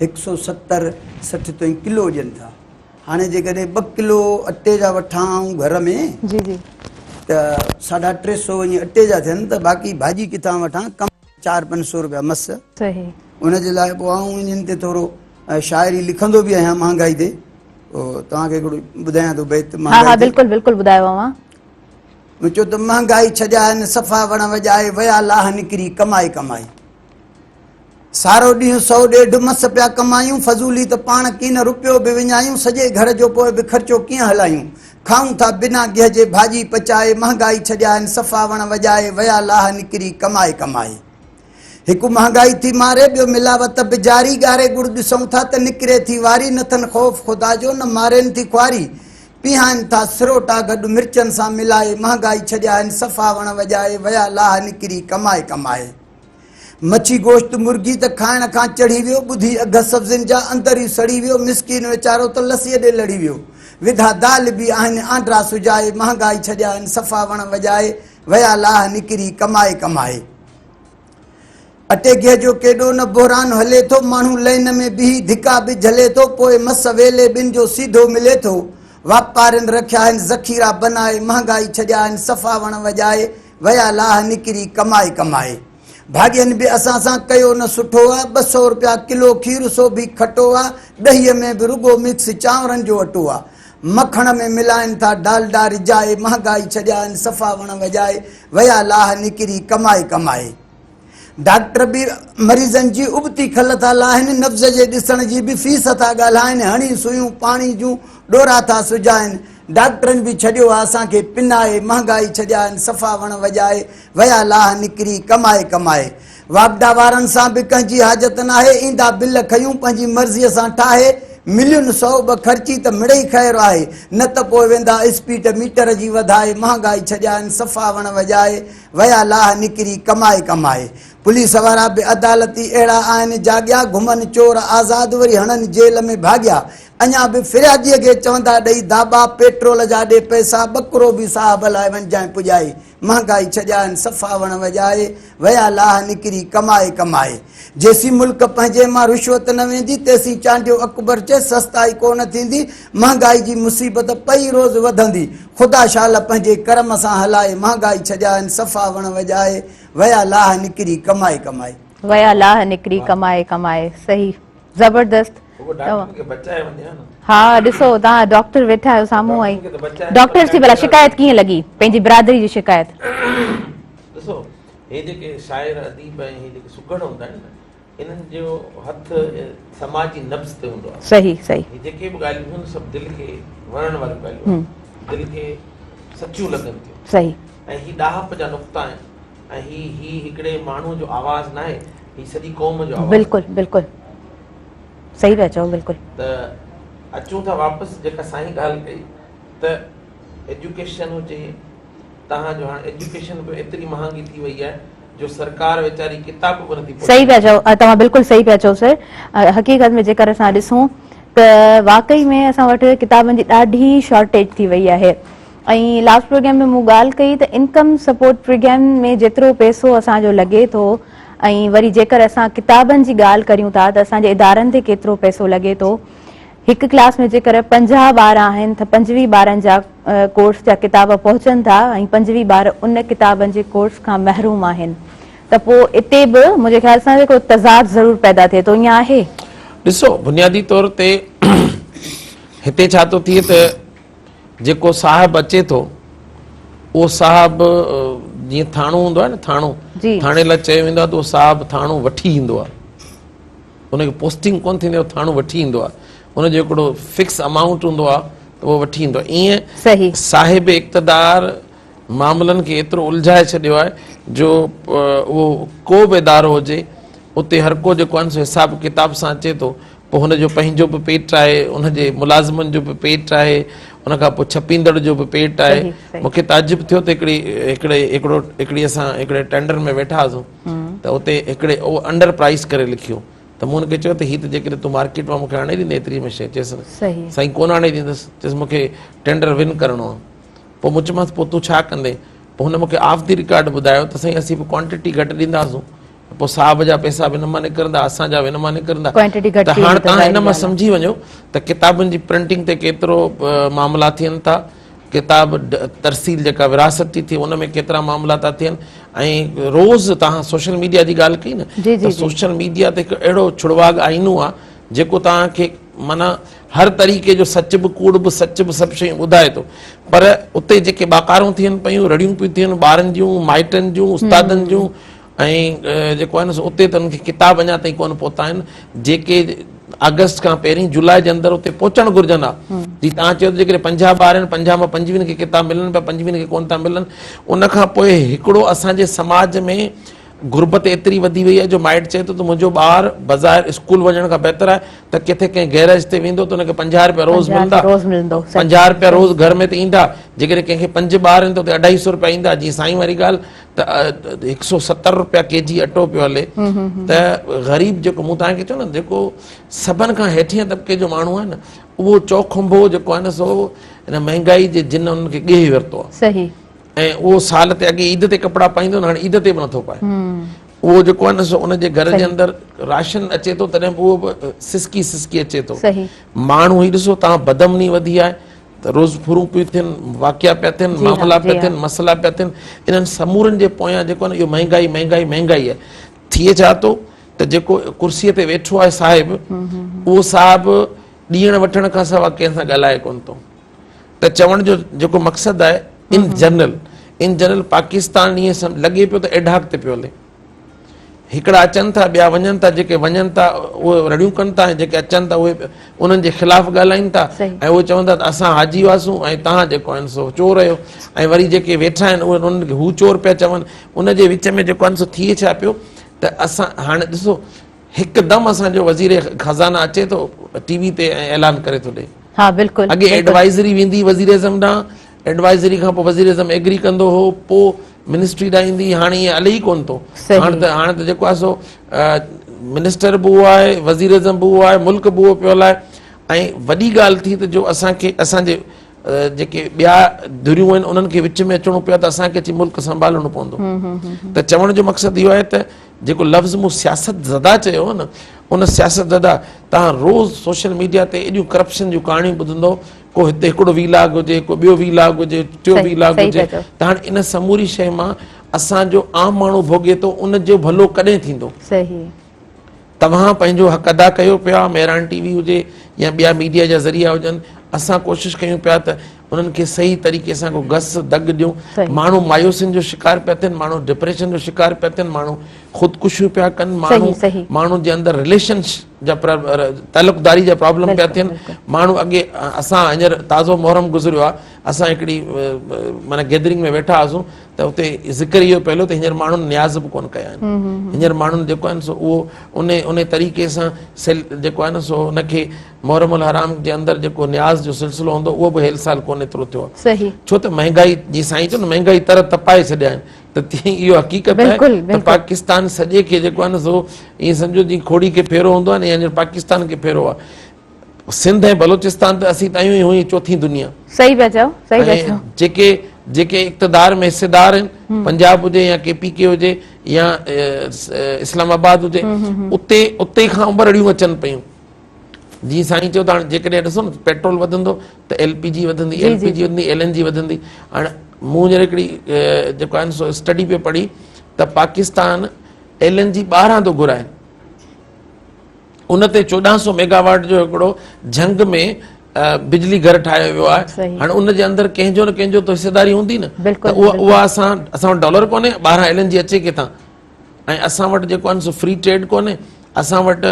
170-60 ताईं किलो ॾियनि था। हाणे जेकॾहिं 2 किलो अटे जा वठां घर में जी जी त 350 वञी अटे जा थियनि, त बाक़ी भाॼी किथां वठां, कम 400-500 रुपया मस। सही। उनजे लाइ पोइ आऊं इन्हनि ते थोरो शाइरी लिखंदो बि आहियां महांगाई ते। तव्हांखे हिकिड़ो ॿुधायां थो बैत। हा हा, बिल्कुलु बिल्कुलु, ॿुधायो अवां। चयो त महांगाई छॼाइनि सफ़ा वण वॼाए, वया लाह निकिरी कमाए कमाए। सारो ॾींहुं 100-150 मस पिया कमायूं, फज़ूली त पाण कीन रुपियो बि विञायूं, सॼे घर जो पोइ बि ख़र्चो कीअं हलायूं। खाऊं था बिना गिह जे भाॼी पचाए, महांगाई छॼाइनि सफ़ा वण वॼाए, वया लाह निकिरी कमाए कमाए। हिकु महांगाई थी मारे, ॿियो मिलावट बि जारी, ॻारे गुड़ ॾिसूं था त निकिरे थी वारी, नथनि ख़ौफ़ ख़ुदा जो न मारेनि थी खुआरी। पीहाइनि था सिरोटा गॾु मिर्चनि सां मिलाए, महांगाई छॼाइनि सफ़ा वण वॼाए, वया लाह निकिरी कमाए कमाए। मच्छी गोश्त मुर्गी त खाइण खां चढ़ी वियो, ॿुधी अघ सब्ज़ियुनि जा अंदरि ई सड़ी वियो, मिसकीन वीचारो त लसीअ ॾे लड़ी वियो। विधा दाल बि आहिनि आंड्रा सुजाए, महांगाई छॼाइनि सफ़ा वण वॼाए, वया लाह निकिरी कमाए कमाए। अटे गिह जो केॾो न बहिरान हले थो, माण्हू लाइन में बीही धिका बि झले थो, पोइ मस वेले ॿिनि जो सीधो मिले थो। वापारियुनि रखिया आहिनि ज़ख़ीरा बनाए, महांगाई छॼाइनि सफ़ा वण वॼाए, वया लाह निकिरी कमाए कमाए। भाॼियुनि बि असां सां कयो न सुठो आहे, 200 रुपया किलो खीर सो बि खटो आहे, ॾहीअ में बि रुगो मिक्स चांवरनि जो अटो आहे। मखण में मिलाइनि था डालडा रिजाए, महांगाई छॼाइनि सफ़ा वण वॼाए, वया लाह निकिरी कमाए कमाए। डॉक्टर बि मरीज़नि जी उबती खल था लाहिनि, नब्ज़ जे ॾिसण जी बि फीस था ॻाल्हाइनि, हणी सुयूं पाणी जूं डोरा था सुजाइनि। डॉक्टरनि बि छॾियो आहे असांखे पिनाए, महांगाई छॼाइनि सफ़ा वण वॼाए, वया लाह निकिरी कमाए कमाए। वापडा वारनि सां बि कंहिंजी हाजत नाहे, ईंदा बिल खयूं पंहिंजी मर्ज़ीअ सां ठाहे, मिलियुनि 100 ख़र्ची त मिड़ई ख़ैरु आहे, न त पोइ वेंदा स्पीड मीटर जी वधाए, महांगाई छॾियानि सफ़ा वण वॼाए, वया लाह निकिरी कमाए कमाए। पुलिस वारा बि अदालती अहिड़ा आहिनि जाॻिया, घुमनि चोर आज़ाद वरी हणनि जेल में भाॻिया, अञा बि फिरियादीअ खे चवंदा ॾेई दाबा, पेट्रोल जा ॾे पैसा, ॿकरो बि साहब लाइ वञजांइ पुॼाए, महांगाई छॾियानि सफ़ा वण वॼाए, वया लाह निकिरी कमाए कमाए। जेसी मुल्क पंहिंजे मां रिश्वत न वेंदी, तेसी चांडियो अकबर चए सस्ताई कोन थींदी, महांगाई जी मुसीबत पई रोज़ वधंदी, ख़ुदा शाल पंहिंजे करम सां हलाए, महांगाई छॾियानि सफ़ा वण वॼाए, वया लाह निकिरी कमाए कमाए। वया लाह निकिरी कमाए कमाए। सही, ज़बरदस्त। हाँ, ॾिसो तव्हां डॉक्टर वेठा आहियो साम्हूं, ऐं डॉक्टर जी भला शिकायत कीअं लॻी, पंहिंजी बिरादरी जी शिकायत? ॾिसो, हे जेके शाइर अदीब ऐं हे जेके सुगड़ हूंदा आहिनि न, इन्हनि जो हथ समाजी नब्ज़ ते हूंदो आहे। सही सही। हे जेके बि ॻाल्हियूं आहिनि सभु दिलि खे वणण वारियूं ॻाल्हियूं, दिलि खे सचियूं लॻनि थियूं। सही। ऐं ही ॾाहप जा नुक़्ता आहिनि, ऐं ही हिकिड़े माण्हू जो आवाज़ न आहे, ही सॼी क़ौम जो आवाज़। बिल्कुलु बिल्कुलु सही पिया चओ। बिल्कुलु। त अचूं था वापसि जेका साईं ॻाल्हि कई त एजुकेशन हुजे, तव्हांजो हाणे एजुकेशन बि एतिरी महांगी थी वई आहे जो सरकार वेचारी किताब बि नथी। सही पिया चओ, तव्हां बिल्कुलु सही पिया चओ सर। हक़ीक़त में जेकर असां ॾिसूं त वाकई में असां वटि किताबनि जी ॾाढी शॉर्टेज थी वई आहे। ऐं लास्ट प्रोग्राम में मूं ॻाल्हि कई त इनकम सपोर्ट प्रोग्राम में जेतिरो पैसो असांजो लॻे थो, ऐं वरी जेकर असां किताबनि जी ॻाल्हि करियूं था त असांजे इदारनि ते केतिरो पैसो लॻे थो। हिकु क्लास में जेकर 50 ॿार आहिनि त 25 ॿारनि जा कोर्स जा किताब पहुचनि था, ऐं 25 ॿार उन किताबनि जे कोर्स खां महरूम आहिनि, त पोइ इते बि मुंहिंजे ख़्याल सां हिकिड़ो तज़ाद ज़रूरु पैदा थिए थो। ईअं आहे? ॾिसो, बुनियादी तौर ते हिते छा थो थिए त जेको साहिबु अचे थो, उहो साहिबु जीअं थाणो हूंदो आहे न, थाणे लाइ चयो वेंदो आहे त उहो साहिबु थाणो वठी ईंदो आहे, उनखे पोस्टिंग कोन थींदी आहे, थाणो वठी ईंदो आहे, उनजो हिकिड़ो फिक्स अमाउंट हूंदो आहे त उहो वठी ईंदो आहे। ईअं साहिब इक़्तदार मामलनि खे एतिरो उलझाए छॾियो आहे जो उहो को बि इदारो हुजे, उते हर को जेको आहे हिसाब किताब सां अचे थो, पोइ हुनजो पंहिंजो बि पेट आहे, उनजे मुलाज़िमनि जो बि पेट आहे, उनखां पोइ छपींदड़ जो बि पेट आहे। मूंखे ताजुब थियो त हिकिड़ी असां हिकिड़े टेंडर में वेठा हुआसीं त उते हिकिड़े उहो अंडर प्राइस करे लिखियो, त मूं हुनखे चयो त हीअ त जेकॾहिं तूं मार्केट मां मूंखे आणे ॾींदे एतिरी में शइ, चयसि साईं कोन आणे ॾींदुसि, चयसि मूंखे टेंडर विन करिणो आहे। पोइ मूं चयोमांसि पोइ तूं छा कंदे? पोइ हुन मूंखे ऑफ द रिकॉर्ड ॿुधायो त साईं असीं बि क्वांटिटी घटि ॾींदासीं, पोइ साहिब जा पैसा बि हिन मां निकिरंदा, असांजा बि हिन मां निकिरंदा। त हाणे तव्हां हिन मां सम्झी वञो त किताबनि जी प्रिंटिंग ते केतिरो मामला थियनि था, किताब तरसील जेका विरासत थी थिए उन में केतिरा मामला था थियनि। ऐं रोज़ तव्हां सोशल मीडिया जी ॻाल्हि कई न, त सोशल मीडिया ते हिकु अहिड़ो छुड़वाग आईनो आहे जेको तव्हांखे माना हर तरीक़े जो सच बि कूड़ बि सच बि सभु शयूं ॿुधाए थो, पर उते जेके बाकारूं थियनि पियूं, रड़ियूं पियूं थियनि ॿारनि जूं, माइटनि जूं, उस्तादनि जूं, ऐं जेको आहे न उते त उनखे किताब अञा ताईं कोन पहुता आहिनि जेके अगस्त खां पहिरीं जुलाई जे अंदरि उते पहुचणु घुरिजनि हा। जी तव्हां चयो त जेकॾहिं 50 ॿार आहिनि, 50 मां 25 खे किताब मिलनि पिया, 25 खे कोन था मिलनि। उनखां पोइ हिकिड़ो असांजे समाज में गुरबत एतिरी वधी वई आहे जो माइट चए थो त मुंहिंजो ॿारु बज़ारि स्कूल वञण खां बहितर आहे त किथे कंहिं गैरेज ते वेंदो त हुनखे 50 रुपया रोज़ मिलंदा, 50 रुपया रोज़ घर में त ईंदा। जेकॾहिं कंहिंखे 5 ॿार आहिनि त उते 250 रुपया ईंदा। जीअं साईं वारी ॻाल्हि त 170 रुपया केजी अटो पियो हले, त ग़रीब जेको मूं तव्हांखे चयो न जेको सभिनि खां हेठियां तबिके जो माण्हू आहे न, उहो चौखंबो जेको आहे न सो हिन महांगाई जे जिन उनखे ॻेही वरितो आहे। ऐं उहो साल ते अॻे ईद ते कपिड़ा पाईंदो न, हाणे ईद ते बि नथो पाए। उहो जेको आहे न सो उनजे घर जे अंदरि राशन अचे थो तॾहिं बि उहो बि सिसकी सिसकी अचे थो। माण्हू ई ॾिसो तव्हां बदमनी वधी आहे त रोज़ फुरूं पियूं थियनि, वाक़िया पिया थियनि, मामला पिया थियनि, मसला पिया थियनि। इन्हनि समूरनि जे पोयां जेको आहे न इहो महांगाई महांगाई महांगाई आहे। थिए छा थो त जेको कुर्सीअ ते वेठो आहे साहिब, उहो साहिब ॾियण वठण खां सवाइ कंहिंसां ॻाल्हाए कोन थो। त चवण जो जेको मक़सदु आहे इन जनरल पाकिस्तान ईअं लॻे पियो त एडाक ते पियो हले। हिकिड़ा अचनि था, ॿिया वञनि था, जेके वञनि था उहे रड़ियूं कनि था, ऐं जेके अचनि था उहे उन्हनि जे ख़िलाफ़ु ॻाल्हाइनि था, ऐं उहे चवनि था त असां हाजी हुआसीं ऐं तव्हां जेको आहिनि सो चोर आहियो। ऐं वरी जेके वेठा आहिनि उहे उन्हनि खे हू चोर पिया चवनि। उनजे विच में जेको आहे सो थिए छा पियो त असां हाणे ॾिसो हिकदमि असांजो वज़ीर खज़ाना अचे थो टीवी ते ऐं ऐलान करे थो ॾे। हाँ बिल्कुलु। अॻे एडवाइज़री वेंदी वज़ीर आज़म ॾांहुं, एडवाइज़री खां पोइ वज़ीर आज़म एग्री कंदो हो, पोइ मिनिस्ट्री ॾांहुं ईंदी। हाणे ईअं हले ई कोन थो। हाणे त जेको आहे सो मिनिस्टर बि उहो आहे, वज़ीर आज़म बि उहो आहे, मुल्क बि उहो पियल आहे। ऐं वॾी ॻाल्हि थी त जो असांखे असांजे जेके ॿिया धुरियूं आहिनि उन्हनि खे विच में अचिणो पियो आहे त असांखे अची मुल्क संभालणो पवंदो। त चवण जो मक़सदु इहो आहे त जेको लफ़्ज़ मूं सियासत ज़दा चयो न, उन सियासत ज़दा तव्हां रोज़ सोशल मीडिया ते एॾियूं करप्शन जूं कहाणियूं ॿुधंदो, को हिते हिकिड़ो वीलाग हुजे, को ॿियो वीलाग हुजे, टियों वीलाग हुजे। त हाणे इन समूरी शइ मां असांजो आम माण्हू भोॻे थो, उन जो भलो कॾहिं थींदो? सही। तव्हां पंहिंजो हक़ अदा कयो पिया, मेहरान टीवी हुजे या ॿिया मीडिया जा ज़रिया हुजनि, असां कोशिशि कयूं पिया त उन्हनि खे सही तरीक़े सां को घस दग ॾियूं। माण्हू मायूसियुनि जो शिकार पिया थियनि, माण्हू डिप्रेशन जो शिकार पिया थियनि, माण्हू ख़ुदकुशियूं पिया कनि, माण्हू जे अंदरि रिलेशन जा तालुकदारी जा प्रॉब्लम पिया थियनि। माण्हू अॻे असां हींअर ताज़ो मुहर्रम गुज़रियो आहे, असां हिकिड़ी माना गैदरिंग में वेठा हुआसीं त उते ज़िक्र इहो पियो त हींअर माण्हुनि न्याज़ बि कोन कया आहिनि। हींअर माण्हुनि जेको आहे न सो उहो उन तरीक़े सां जेको आहे न सो उनखे मुहर्रम उल हराम जे अंदरि जेको न्याज़ जो सिलसिलो हूंदो उहो बि हेल साल कोन एतिरो थियो आहे। छो त महांगाई जीअं साईं चयो न, महांगाई तर तपाए छॾिया आहिनि। त तीअं इहो हक़ीक़त आहे त पाकिस्तान सॼे खे जेको आहे न सो ईअं सम्झो जीअं खोड़ी खे फेरो हूंदो आहे न, हींअर पाकिस्तान खे फेरो आहे। सिंध ऐं बलोचिस्तान त असीं ताईं ई हुई चौथी दुनिया। सही पिया चओ, सही पिया चओ। जेके इक़्तिदार में हिसेदार आहिनि, पंजाब हुजे या KPK हुजे या इस्लामाबाद हुजे, उते खां उबरड़ियूं अचनि पियूं। जीअं साईं चयो त हाणे जेकॾहिं ॾिसो न पेट्रोल वधंदो त LPG वधंदी, LPG वधंदी, LNG वधंदी। हाणे मूं हींअर हिकिड़ी जेको आहे न सो स्टडी पे पढ़ी त पाकिस्तान LNG ॿाहिरां थो घुराए, उन ते 1400 मेगावाट जो हिकिड़ो झंग में बिजली घर ठाहियो वियो आहे। हाणे उन जे अंदरि कंहिंजो न कंहिंजो त हिसेदारी हूंदी न, त उहा असां वटि डॉलर कोन्हे, ॿाहिरां LNG अचे किथां? ऐं असां वटि जेको आहे न सो फ्री ट्रेड कोन्हे, असां वटि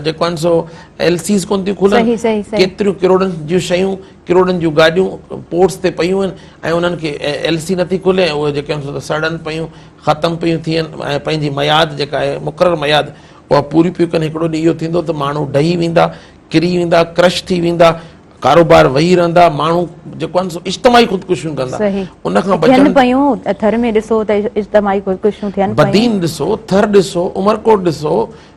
जेको आहे न सो LCs कोन थियूं खुलनि, केतिरियूं किरोड़नि जूं शयूं, किरोड़नि जूं गाॾियूं पोर्ट्स ते पयूं आहिनि ऐं उन्हनि खे LC नथी खुले, उहे जेके आहिनि सड़नि पियूं, ख़तमु पियूं थियनि ऐं पंहिंजी मयाद जेका आहे मुक़ररु मयाद उहा पूरी पियूं कनि। हिकिड़ो ॾींहुं इहो थींदो त माण्हू ॾही वेंदा, किरी वेंदा, क्रश थी वेंदा, कारोबार वही रहंदा, माण्हू जेको आहे न इज्तिमाही ख़ुदकुशियूं कंदा। उन खां बचण थर में ॾिसो त इज्तिमाही ख़ुदकुशियूं थियनि, बदीन ॾिसो, थर ॾिसो, उमरकोट ॾिसो,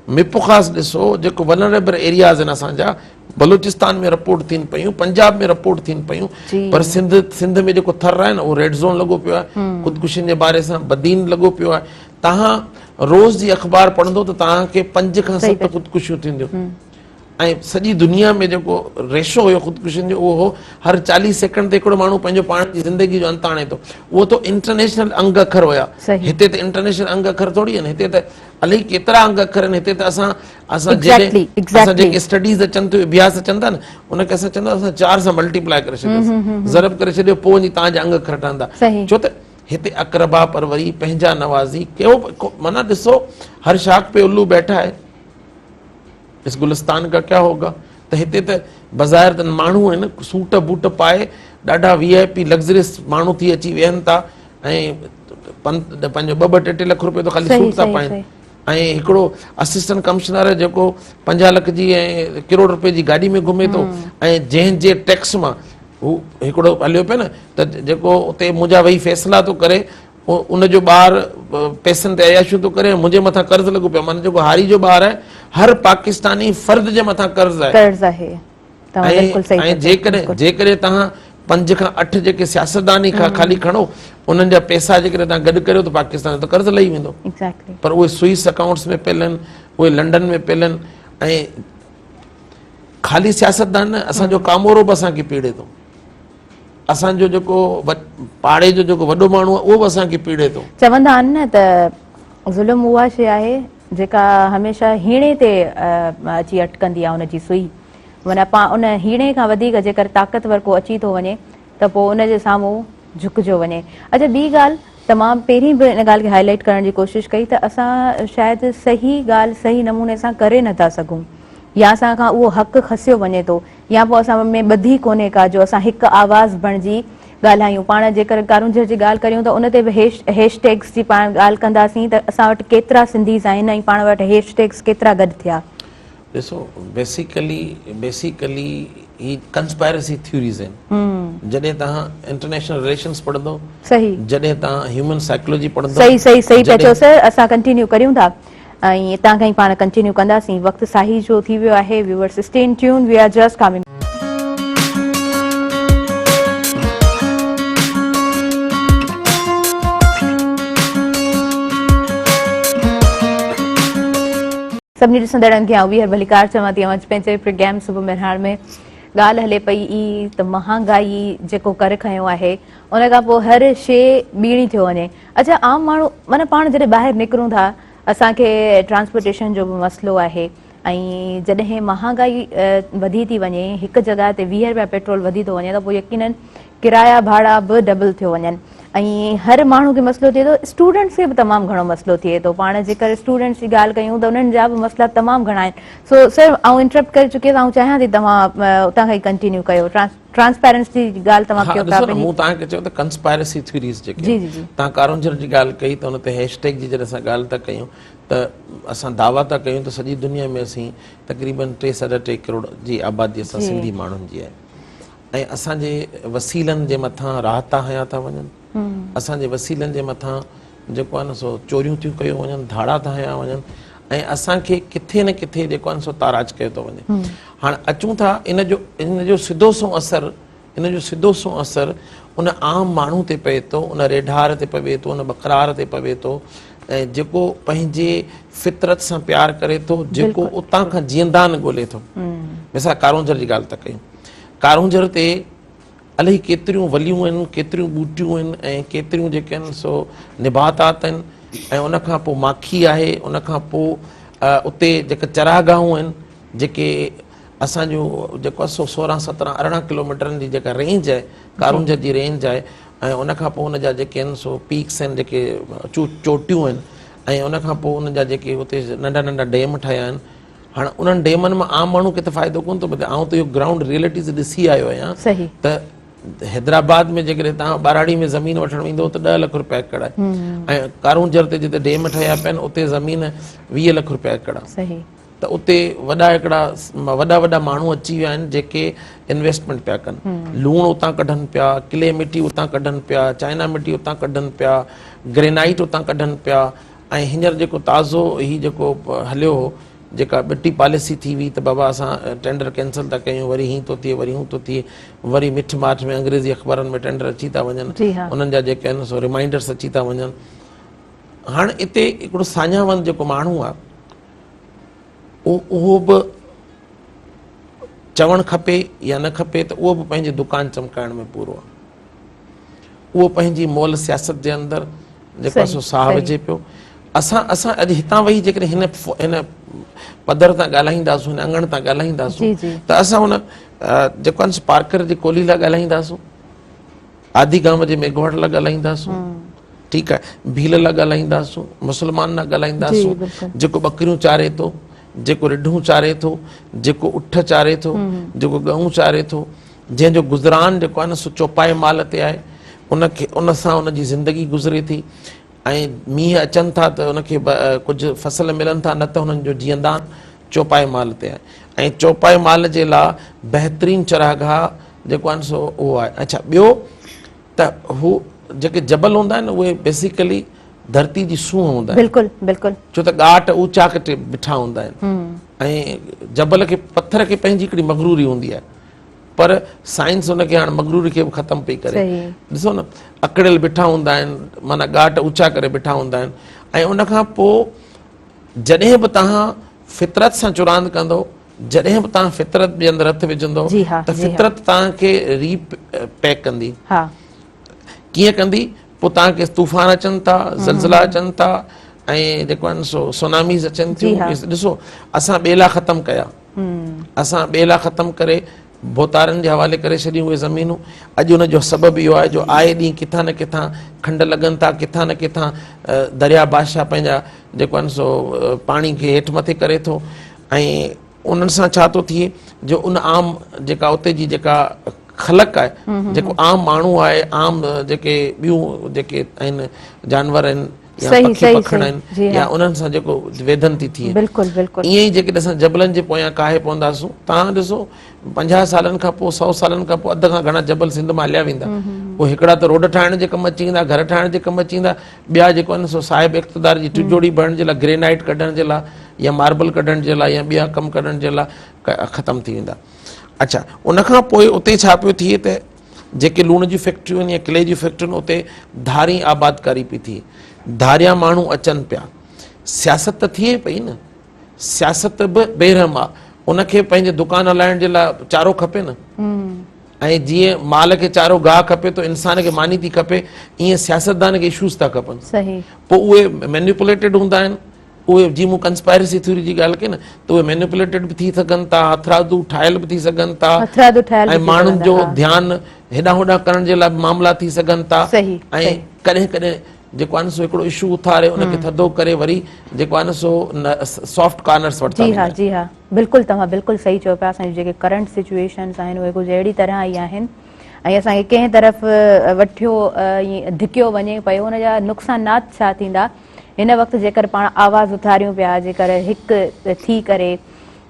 मिपुखास ॾिसो, जेको वनरेबल एरियाज़ आहिनि असांजा, बलूचिस्तान में रिपोर्ट थियनि पियूं, पंजाब में रिपोर्ट थियनि पियूं, पर सिंध में जेको थर आहे न उहो रेड ज़ोन लॻो पियो आहे ख़ुदकुशियुनि जे बारे सां, बदीन लॻो पियो आहे। तव्हां रोज़ जी अख़बार पढ़ंदो त तव्हांखे 5 खां 7 ख़ुदकुशियूं थींदियूं। ऐं सॼी दुनिया में जेको रेशो हुयो ख़ुदकुशियुनि जो उहो हो हर 40 सेकंड ते हिकिड़ो माण्हू पंहिंजो पाण जी ज़िंदगी जो अंत आणे थो। उहो त इंटरनेशनल अंग अखर हुया, हिते त इंटरनेशनल अंग अखर थोरी आहिनि, हिते त अलाही केतिरा अंग अखर आहिनि। हिते त असां जेके स्टडीज़ अचनि थियूं, अभ्यास अचनि था न, उनखे असां चवंदा असां 4 सां मल्टीप्लाए करे छॾियोसीं, ज़रब करे छॾियो, पोइ वञी तव्हांजा अंग अखर ठहंदा। छो त हिते अक़रबा परवरी, पंहिंजा नवाज़ी कयो। माना ॾिसो हर शाख पे उल्लू बैठा है, इस गुलिस्तान का क्या होगा। त हिते त बाज़ार त माण्हू आहिनि सूट बूट पाए ॾाढा VIP लग्ज़रियस माण्हू थी अची वेहनि था ऐं पंहिंजो 2-2 3 लख रुपए तो ख़ाली सूट था पाइनि। ऐं हिकिड़ो असिस्टेंट कमिश्नर जेको 50 लख जी ऐं करोड़ रुपए जी गाॾी में घुमे थो ऐं जंहिंजे टैक्स मां हू हिकिड़ो हलियो पियो न त जेको उते मुंहिंजा वेही फ़ैसिला थो करे, उनजो ॿार पैसनि ते अयाशियूं थो करे, मुंहिंजे मथां कर्ज़ लॻो पियो। माना जेको हारी जो ॿार आहे हर पाकिस्तानी फ़र्द जे मथां कर्ज़ आहे। ऐं जेकॾहिं तव्हां 5 खां 8 जेके सियासतदानी खां ख़ाली खणो, उन्हनि जा पैसा जेकॾहिं तव्हां गॾु करियो त पाकिस्तान त कर्ज़ लही वेंदो। पर उहे स्विस अकाउंट्स में पियल आहिनि, उहे लंडन में पियल आहिनि। ऐं ख़ाली सियासतदान न, असांजो कामोरो बि असांखे पीड़े थो, असांजो जेको पाड़े जो जेको वॾो माण्हू आहे उहो बि असांखे पीड़े थो। चवंदा आहिनि न त ज़ुल्म उहा शइ आहे जेका हमेशह हीणे ते अची अटकंदी आहे, उनजी सुई। माना उन हीणे खां वधीक जेकर ताक़तवर को अची थो वञे त पोइ उनजे साम्हूं झुकिजो वञे। अच्छा, ॿी ॻाल्हि तमामु पहिरीं बि इन ॻाल्हि खे हाईलाइट करण जी कोशिशि कई त असां शायदि सही ॻाल्हि सही नमूने सां करे नथा सघूं, या असांखां उहो हक़ु खसियो वञे थो, या पोइ असां में ॿधी कोन्हे का जो असां हिकु आवाज़ बणिजी ॻाल्हायूं पाण जेकर कारूंझर जी ॻाल्हि करियूं त उन ते बि हैशटैग्स जी पाण ॻाल्हि कंदासीं त असां वटि केतिरा सिंधीज़ आहिनि ऐं पाण वटि हैशटैग्स केतिरा गॾु थिया. ॾिसो बेसिकली ही कंस्पायरेसी थ्योरीज़ आहिनि. जॾहिं तव्हां इंटरनेशनल रिलेशन्स पढ़ंदो, सही जॾहिं तव्हां ह्यूमन साइकोलॉजी पढ़ंदो, सही पिया चओ सर. असां कंटिन्यू करियूं था ऐं हितां खां ई पाण कंटिन्यू कंदासीं. वक़्तु साही जो थी वियो आहे. Viewers stay in tune. We are just coming. सभिनी ॾिसंदड़नि खे आउं वीहर भलीकार चवां थी. अॼु पंहिंजे प्रोग्राम सुबुह मेरहाण में ॻाल्हि हले पई ई त महांगाई जेको करे खयो आहे उन खां पोइ हर शइ ॿीणी थियो वञे. अच्छा, आम माण्हू माना पाण जॾहिं ॿाहिरि निकिरूं था असांखे ट्रांसपोर्टेशन जो बि मसइलो आहे ऐं जॾहिं महांगाई वधी थी वञे, हिकु जॻह ते 20 रुपया पेट्रोल वधी थो वञे त पोइ यकीनन किराया भाड़ा बि डबल थियो वञनि ऐं हर माण्हू खे मसइलो थिए थो. स्टूडेंट्स खे बि तमामु घणो मसइलो थिए थो. पाण जेकर स्टूडेंट्स जी ॻाल्हि कयूं त उन्हनि जा बि मसइला तमामु घणा आहिनि. सो सर आउं इंटरप्ट करे चुकी आहियां. आउं चाहियां थी तव्हां उतां खां ई कंटिन्यू कयो. ट्रांसपेरेंसी जी ॻाल्हि तव्हां कयो था. मूं तव्हांखे चयो त कंस्पायरेसी थ्योरीज़ जेके तव्हां कारूंझर जी ॻाल्हि कई त हुन ते हैशटैग जी जॾहिं असां ॻाल्हि था कयूं त असां दावा था कयूं त सॼी दुनिया में असीं तक़रीबन 3.5 करोड़ जी आबादी असां सिंधी माण्हुनि जी आहे ऐं असांजे वसीलनि जे मथां राहता हया था वञनि. असांजे वसीलनि जे मथां जेको आहे न सो चोरियूं थियूं कयूं वञनि, धाड़ा था हया वञनि ऐं असांखे किथे न किथे जेको आहे सो ताराज कयो थो वञे. हाणे अचूं था इन जो सिधो सो असरु उन आम माण्हू ते पए थो, उन रेढार ते पवे थो, उन बकरार ते पवे थो ऐं जेको पंहिंजे फितरत सां प्यारु करे थो, जेको उतां खां जीअंदान ॻोल्हे थो. मिसाल कारूंझर जी ॻाल्हि था कयूं. कारूंझर ते अलाही केतिरियूं वलियूं आहिनि, केतिरियूं ॿूटियूं आहिनि ऐं केतिरियूं जेके आहिनि सो निबातात आहिनि ऐं उनखां पोइ माखी आहे. उनखां पोइ उते जेके चरागाहूं आहिनि जेके असांजो जेको आहे सो 16, 17, 18 किलोमीटरनि जी जेका रेंज आहे कारूंझर जी रेंज आहे ऐं उनखां पोइ उनजा जेके आहिनि सो पीक्स आहिनि जेके चोटियूं आहिनि ऐं उनखां पोइ उनजा जेके हुते नंढा नंढा डेम ठहिया आहिनि. हाणे उन्हनि डेमनि मां आम माण्हू खे त फ़ाइदो कोन थो मिले. आउं त इहो ग्राउंड रियलिटीज़ ॾिसी आयो आहियां त हैदराबाद में जेकॾहिं तव्हां बाराड़ी में ज़मीन वठणु वेंदो त 10 लख रुपया एकड़ आहे ऐं कारूंझर ते जिते डेम ठहिया पिया आहिनि उते ज़मीन 20 लख रुपया एकड़ आहे. त उते वॾा माण्हू अची विया आहिनि जेके इन्वेस्टमेंट पिया कनि. लूणु उतां कढनि पिया, किले मिटी उतां कढनि पिया, चाइना मिटी उतां कढनि पिया, ग्रेनाइट उतां कढनि पिया ऐं हींअर जेको ताज़ो ही जेको हलियो हो जेका ॿिटी पॉलिसी थी हुई त बाबा असां टेंडर कैंसिल था कयूं, वरी हीअं थो थिए, वरी हूं थो थिए, वरी मिठ माठ में अंग्रेज़ी अख़बारनि में टेंडर अची था वञनि, उन्हनि जा जेके आहिनि सो रिमाइंडर्स अची था वञनि. हाणे हिते हिकिड़ो साञावंत जेको माण्हू आहे उहो बि चवणु खपे या न खपे त उहो बि पंहिंजी दुकान चमकाइण में पूरो आहे. उहो पंहिंजी मोल सियासत जे अंदरि जेको आहे सो साह विझे पियो. असां अॼु हितां वेही जेकॾहिं हिन पधर तां ॻाल्हाईंदासूं, हिन अङण तां ॻाल्हाईंदासूं त असां हुन जेको आहे पार्कर जी कोली लाइ ॻाल्हाईंदासूं, आदि गांव जे मेघवाड़ लाइ ॻाल्हाईंदासूं, ठीकु आहे, भील लाइ ॻाल्हाईंदासूं, मुस्लमान लाइ ॻाल्हाईंदासूं, जेको ॿकरियूं चारे थो, जेको रिढूं चारे थो, जेको उठ चारे थो, जेको गऊं चारे थो, जंहिंजो गुज़रान जेको आहे न सो चौपाए माल ते आहे, उन सां उनजी ज़िंदगी गुज़रे थी ऐं मींहं अचनि था त उनखे कुझु फसल मिलनि था, न त हुननि जो जीअंदान चौपाए माल ते आहे ऐं चौपाए माल जे लाइ बहितरीनु चरागाह जेको आहे सो उहो आहे. अच्छा, ॿियो त हू जेके जबल हूंदा आहिनि उहे बेसिकली धरती जी सूंहं हूंदा आहिनि. बिल्कुलु बिल्कुलु. छो त ॻाट ऊचा ते बीठा हूंदा आहिनि ऐं जबल खे पथर खे पंहिंजी हिकिड़ी मगरूरी हूंदी आहे पर साइंस हुनखे हाणे मगरूरी खे बि ख़तमु पई करे. ॾिसो न, अकड़ियल बीठा हूंदा आहिनि, माना ॻाट ऊचा करे बीठा हूंदा आहिनि ऐं उनखां पोइ जॾहिं बि तव्हां फितरत सां चुरांद कंदो, जॾहिं बि तव्हां फितरत जे अंदरि हथु विझंदो त फितरत तव्हांखे रीपैक कंदी. कीअं कंदी? पोइ तव्हांखे तूफ़ान अचनि था, ज़लज़ला अचनि था ऐं जेको आहे सो सुनामीज़ अचनि थियूं. ॾिसो, असां ॿेला ख़तमु कया, असां ॿेला ख़तमु करे बोतारनि जे हवाले करे छॾियूं उहे ज़मीनूं. अॼु उनजो सबबु इहो आहे जो आए ॾींहुं किथां न किथां खंड लॻनि था, किथां न किथां दरिया बादशाह पंहिंजा जेको आहे सो पाणी खे हेठि मथे करे थो ऐं उन्हनि सां छा थो थिए जो उन आम जेका उते जी जेका ख़लक़ आहे जेको आम माण्हू आहे, आम जेके ॿियूं जेके आहिनि जानवर आहिनि या सही, पखी सही, पखण सही, जी आहिनि हा। या उन्हनि सां जेको वेदन थी थिए, बिल्कुलु बिल्कुलु ईअं ई जेके असां जबलनि जे पोयां काहे पवंदासूं, तव्हां ॾिसो 50 सालनि खां पोइ 100 सालनि खां पोइ अधु खां घणा जबल सिंध मां हलिया वेंदा। पोइ हिकिड़ा त रोड ठाहिण जे कमु अची वेंदा, घर ठाहिण जे कमु अची वेंदा, ॿिया जेको आहिनि सो साहिब इक़्तिदार जी टिजोड़ी भरण जे लाइ, ग्रेनाइट कढण जे लाइ या मार्बल कढण जे लाइ या ॿिया कमु कढण जे लाइ ख़तमु थी वेंदा। अच्छा, उनखां पोइ उते छा पियो थिए त जेके लूण जी फैक्ट्रियूं आहिनि या किले जी फैक्ट्रियूं आहिनि, उते धारी आबादकारी पई थिए, धारिया माण्हू अचनि पिया, सियासत त थिए पई न, सियासत बि बेरहम आहे, उनखे पंहिंजे दुकान हलाइण जे लाइ चारो खपे न, ऐं जीअं माल खे चारो गाह खपे तो इंसान खे मानी थी खपे, ईअं सियासतदान खे इशूज़ था खपनि। सही पोइ उहे मैनिपुलेटेड हूंदा आहिनि, उहे जीअं मूं कंस्पायरेसी थ्योरी जी ॻाल्हि कई न, त उहे मैनिपुलेटेड बि थी सघनि था, हथरादू ठाहियल बि थी सघनि था, हथरादू ठहियल ऐं बि थी माण्हुनि सघंदा, जो हा। ध्यानु हेॾां होॾां करण जे लाइ मामला थी सघनि था, सही, ऐं सही। कॾहिं कॾहिं जेको आहे न सो हिकिड़ो इशू उथारे उनखे थधो करे वरी जेको आहे न सो सॉफ्ट कॉर्नर्स वठंदा जी हा, जी हा, बिल्कुलु तव्हां बिल्कुलु सही चयो पिया। असांजी जेके करंट सिचुएशन्स आहिनि उहे कुझु अहिड़ी तरह ई आहिनि, ऐं असांखे कंहिं तरफ़ वठियो ईअं धिकियो वञे पियो, हुनजा नुक़सानात छा थींदा। हिन वक़्तु जेकर पाण आवाज़ उथारियूं पिया, जेकर हिकु थी करे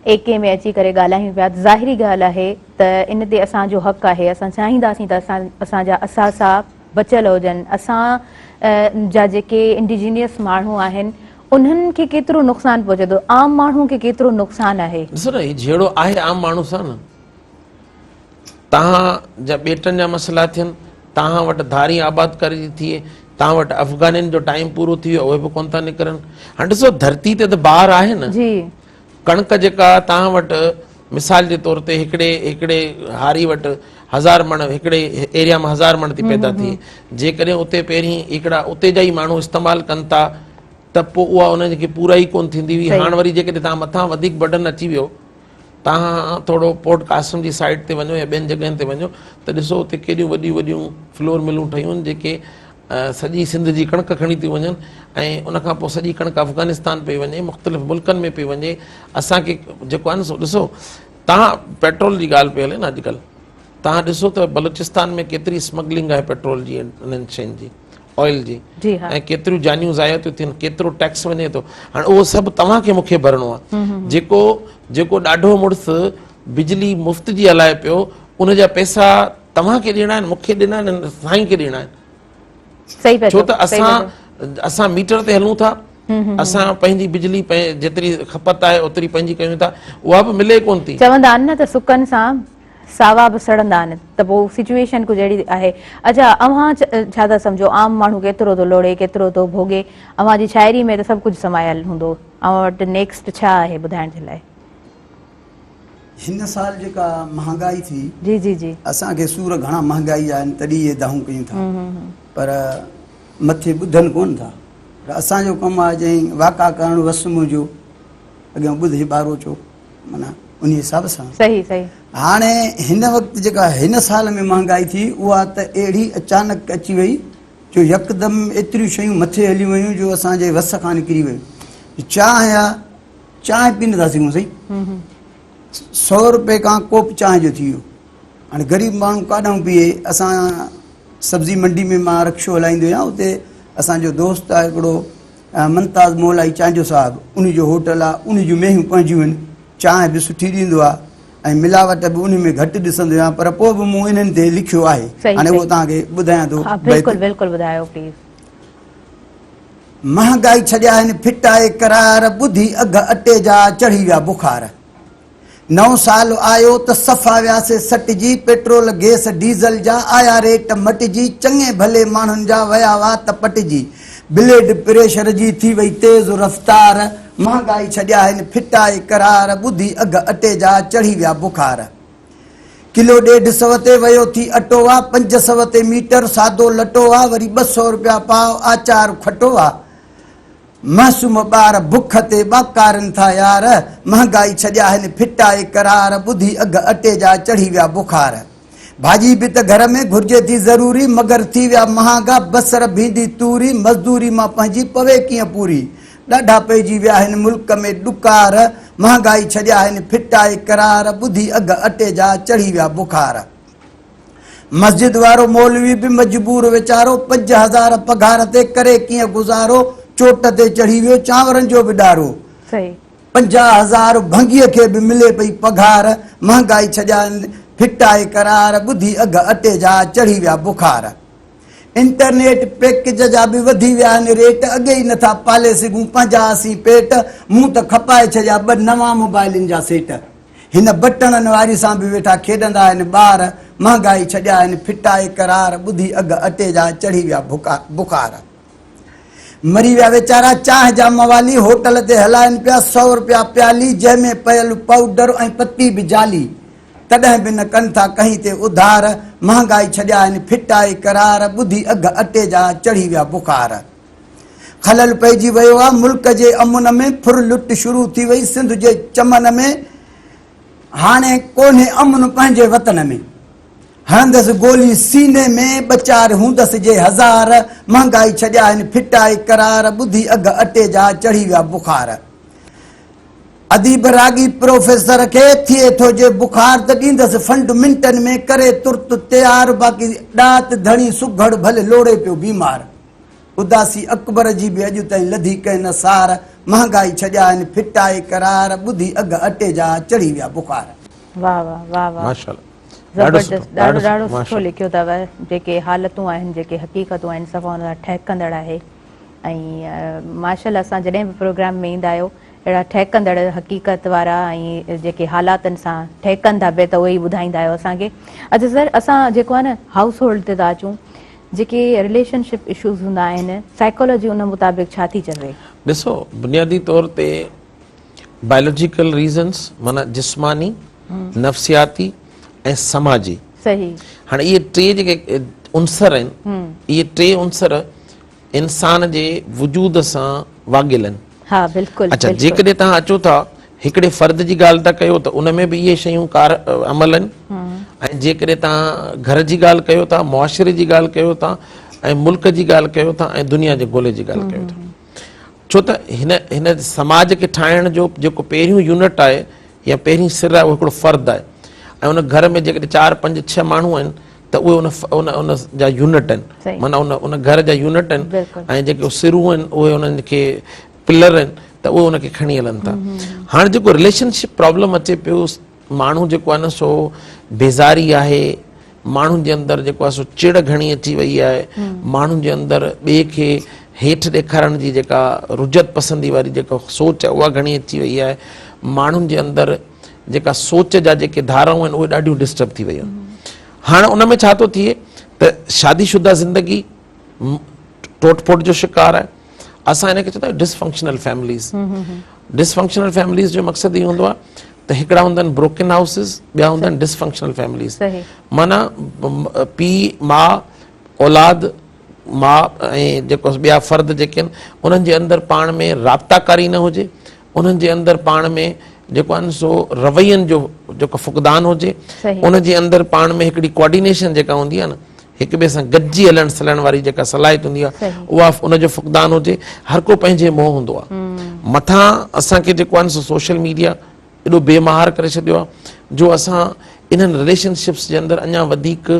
एके में अची करे ॻाल्हायूं पिया, ज़ाहिरी ॻाल्हि आहे त इन ते असांजो हक़ु आहे, असां चाहींदासीं त असांजा असासा बचियल हुजनि। असां जा जेके इंडिजीनियस माण्हू आहिनि उन्हनि खे केतिरो नुक़सानु पहुचे थो, आम माण्हू खे केतिरो नुक़सानु आहे। ॾिसो न, जहिड़ो आहे आम माण्हू सां न, तव्हां जा ॿेटनि जा मसइला थियनि, तव्हां वटि धारी आबादकारी थिए, तव्हां वटि अफ़गानियुनि जो टाइम पूरो थी वियो, उहे बि कोन था निकिरनि। हाणे ॾिसो धरती ते त ॿार आहे न, जी कणिक जेका तव्हां वटि मिसाल जे तौर ते हिकिड़े हारी वटि 1000 मण, हिकिड़े एरिया में 1000 मण थी पैदा थिए, जेकॾहिं उते पहिरीं हिकिड़ा उते जा ई माण्हू इस्तेमालु कनि था त पोइ उहा उनखे पूरा ई कोन थींदी हुई। सही। हाणे वरी जेकॾहिं तव्हां मथां वधीक बर्डन अची वियो, तव्हां थोरो पोर्ट कासम जी साइड ते वञो या ॿियनि जॻहियुनि ते वञो त ॾिसो उते केॾियूं वॾियूं वॾियूं फ्लोर मिलूं ठहियूं आहिनि जेके सॼी सिंध जी कणिक खणी थी वञनि, ऐं उनखां पोइ सॼी कणिक अफ़गानिस्तान पई वञे, मुख़्तलिफ़ मुल्कनि में पई वञे। असांखे जेको आहे न सो ॾिसो, तव्हां पेट्रोल जी ॻाल्हि पई हले न अॼुकल्ह, तव्हां ॾिसो त बलूचिस्तान में केतिरी स्मगलिंग आहे पेट्रोल जी, इन्हनि शयुनि जी, ऑयल जी, जी हा। ऐं केतिरियूं जानियूं ज़ाया थियूं थियनि, केतिरो टैक्स वञे थो। हाणे उहो सभु तव्हांखे मूंखे भरणो आहे। जेको ॾाढो मुड़ुसु बिजली मुफ़्त जी हलाए पियो, उनजा पैसा तव्हांखे ॾियणा आहिनि, मूंखे ॾिना आहिनि, साईं खे ॾियणा आहिनि। सही पिया छो चओ, त असां मीटर ते हलूं था, असां पंहिंजी बिजली जेतिरी खपत आहे ओतिरी पंहिंजी कयूं था, उहा बि मिले कोन थी। चवंदा आहिनि न त सुकनि सां सावा बि सड़ंदा आहिनि, त पोइ सिचुएशन कुझु अहिड़ी आहे। अच्छा, अव्हां छा था सम्झो आम माण्हू केतिरो थो लोड़े, केतिरो थो भोगे? अव्हां जी शाइरी में त सभु कुझु समायल हूंदो, अव्हां वटि नेक्स्ट छा आहे ॿुधाइण जे लाइ? हिन साल जेका महांगाई थी, जी जी जी, असांखे सूर घणा महांगाई आहिनि तॾहिं इहे दाहूं कयूं था, पर मथे ॿुधनि कोन था। असांजो कमु आहे जंहिं वाका करणु वस मुंहिंजो, अॻियां ॿुधे ॿारो चो, माना उन हिसाब सां। सही सही। हाणे हिन वक़्तु जेका हिन साल में महांगाई थी, उहा त अहिड़ी अचानक अची वई जो यकदमि एतिरियूं शयूं मथे हली वियूं जो असांजे वस खां निकिरी वियूं। चांहि आहे, चांहि पी नथा सघूं सही, 100 रुपए खां कोप चांहि जो थी वियो। हाणे ग़रीब माण्हू काॾां पीए। असां सब्जी मंडी में मां रक्शो हलाईंदो आहियां, उते असांजो दोस्त आहे हिकिड़ो मुमताज़ मोलाई चांहि जो साहिबु, उन जो होटल आहे, उन जूं मेहियूं पंहिंजियूं आहिनि, चांहि बि सुठी ॾींदो आहे ऐं मिलावट बि उन में घटि ॾिसंदो आहियां, पर पोइ बि मूं इन्हनि ते लिखियो आहे, हाणे उहो तव्हांखे ॿुधायां थो। बिल्कुलु बिल्कुलु ॿुधायो प्लीज़। महांगाई छॾिया आहिनि फिटाए करार, ॿुधी अघ अटे जा चढ़ी विया बुखार। नओं साल आयो त सफ़ा वियासीं सटिजी, पेट्रोल गैस डीज़ल जा आया रेट मटिजी, चङे भले माण्हुनि जा विया हुआ त पटिजी, ब्लड प्रेशर जी थी वई तेज़ रफ़्तार। महांगाई छॾिया आहिनि फिटाए करार, ॿुधी अघ अटे जा चढ़ी विया बुखार। किलो 150 ते वियो थी अटो आहे, 500 ते मीटर सादो लटो आहे, वरी 200 रुपया पाव आचार खटो आहे। मासूम ॿार बुख ते ॿाकारनि था यार, महांगाई छॾिया आहिनि फिटाए करार, ॿुधी अघ अटे जा चढ़ी विया बुखार। भाॼी बि त घर में घुर्जे थी ज़रूरी, मगर थी विया महांगा बसर भींडी तूरी, मज़दूरी मां पंहिंजी पवे कीअं पूरी। ॾाढा पइजी विया आहिनि मुल्क में ॾुकार, महांगाई छॾिया आहिनि फिटाए करार, ॿुधी अघ अटे जा चढ़ी विया बुखार। मस्जिद वारो मौलवी भी मजबूर वीचारो 5000 पघार ते करे कीअं गुज़ारो चोट ते चढ़ी वियो चांवरनि जो बि ॾारो सही 50,000 भंगीअ खे बि मिले पई पघार महांगाई छॾिया फिटाए करार ॿुधी अघ अटे जा चढ़ी विया बुखार इंटरनेट पैकेज जा बि वधी विया आहिनि रेट अॻे ई नथा पाले सघूं 85 पेट मूं त खपाए छॾिया 2 नवां मोबाइलनि जा सेट हिन बटणनि वारी सां बि वेठा खेॾंदा आहिनि ॿार महांगाई छॾिया आहिनि फिटाए करार ॿुधी अघ अटे जा चढ़ी विया बुखार मरी विया वीचारा चांहि जा मवाली होटल ते हलाइनि पिया 100 रुपया प्याली जंहिंमें पयल पाउडर ऐं पती बि जाली तॾहिं बि न कनि था कहीं ते उधार महांगाई छॾिया आहिनि फिटाए करार ॿुधी अघ अटे जा चढ़ी विया बुखार खलल पइजी वियो आहे मुल्क जे अमुन में फुर लुट शुरू थी वई सिंध जे चमन में हाणे कोन्हे अमुन पंहिंजे वतन में हणंदसि गोली सीने में 2-4 हूंदसि जे हज़ार महांगाई छॾिया आहिनि फिटाए करार ॿुधी अघ अटे जा चढ़ी विया बुखार अदीब रागी प्रोफेसर खे थिए थो जे बुखार त ॾींदसि फंड मिंटनि में करे तुर्त तयार बाक़ी ॾात धणी सुघड़ भले लोड़े पियो बीमार उदासी अकबर जी बि अॼु ताईं लधी कंहिं न सार महांगाई छॾिया आहिनि फिटाए करार ॿुधी अघ अटे जा चढ़ी विया बुखार वाह वाह वाह वाह माशाल्लाह ज़बरदस्त ॾाढो ॾाढो सुठो लिखियो अथव जेके हालतूं आहिनि जेके हक़ीक़तूं आहिनि सफ़ा हुन ठहकंदड़ आहे ऐं माशाल्लाह असां जॾहिं बि प्रोग्राम में ईंदा आहियो अहिड़ा ठहकंदड़ हक़ीक़त वारा ऐं जेके हालातनि सां ठहकनि था पिया त उहे ई ॿुधाईंदा आहियो असांखे अच्छा सर असां जेको आहे न हाउस होल्ड ते था अचूं जेके रिलेशनशिप इशूज़ हूंदा आहिनि साइकोलॉजी उन मुताबिक़ छा थी चवे ॾिसो बुनियादी तौर ते बायोलॉजिकल रीज़न्स माना जिस्मानी नफ़्सियाती ऐं समाजी सही हाणे इहे 3 जेके उनसर आहिनि इहे 3 उनसर इंसान जे वजूद सां वाॻियल आहिनि हा बिल्कुलु अच्छा जेकॾहिं तव्हां अचो था हिकिड़े फ़र्द जी ॻाल्हि था कयो त उन में बि इहे शयूं अमल आहिनि ऐं जेकॾहिं तव्हां घर जी ॻाल्हि कयो था मुआशिरे जी ॻाल्हि कयो था ऐं मुल्क जी ॻाल्हि कयो था ऐं दुनिया जे ॻोल्हे जी ॻाल्हि कयो था छो त हिन समाज खे ठाहिण जो जेको पहिरियों यूनिट आहे या पहिरीं सिर आहे उहो हिकिड़ो फ़र्द आहे ऐं उन घर में जेकॾहिं 4, 5, 6 माण्हू आहिनि त उहे उन जा यूनिट आहिनि माना उन घर जा यूनिट आहिनि ऐं जेके सिरूं आहिनि उहे उन्हनि खे पिलर आहिनि त उहे उनखे खणी हलनि था हाणे जेको रिलेशनशिप प्रॉब्लम अचे पियो माण्हू जेको आहे न सो बेज़ारी आहे माण्हुनि जे अंदरि जेको आहे सो चिड़ घणी अची वई आहे माण्हुनि जे अंदरि ॿिए खे हेठि ॾेखारण जी जेका रुजत पसंदी वारी जेका सोच आहे उहा घणी अची वई आहे माण्हुनि जे अंदरि जेका सोच जा जेके धाराऊं आहिनि उहे ॾाढियूं डिस्टर्ब थी वयूं आहिनि हाणे उन में छा थो थिए त शादीशुदा ज़िंदगी टोट फोट जो शिकार आहे असां हिनखे चवंदा आहियूं डिसफंक्शनल फैमिलीज़ डिसफंक्शनल फैमिलीज़ जो मक़सदु इहो हूंदो आहे त हिकिड़ा हूंदा आहिनि ब्रोकन हाउसिस ॿिया हूंदा आहिनि डिसफंक्शनल फैमिलीज़ माना पीउ माउ औलाद माउ ऐं जेको ॿिया फ़र्द जेके आहिनि उन्हनि जे अंदरि पाण में राब्ताकारी न हुजे उन्हनि जे अंदरि पाण में जेको आहे न सो रवैयनि जो जेको फुक़दान हुजे उन जे अंदरि पाण में हिकिड़ी कोऑर्डिनेशन जेका हूंदी आहे न हिक ॿिए सां गॾिजी हलण सलण वारी जेका सलाहियत हूंदी आहे उहा उनजो फुक़दान हुजे हर को पंहिंजे मोह हूंदो आहे मथां असांखे जेको आहे न सो सोशल मीडिया एॾो बेमहार करे छॾियो आहे जो असां इन्हनि रिलेशनशिप्स जे अंदरि अञा वधीक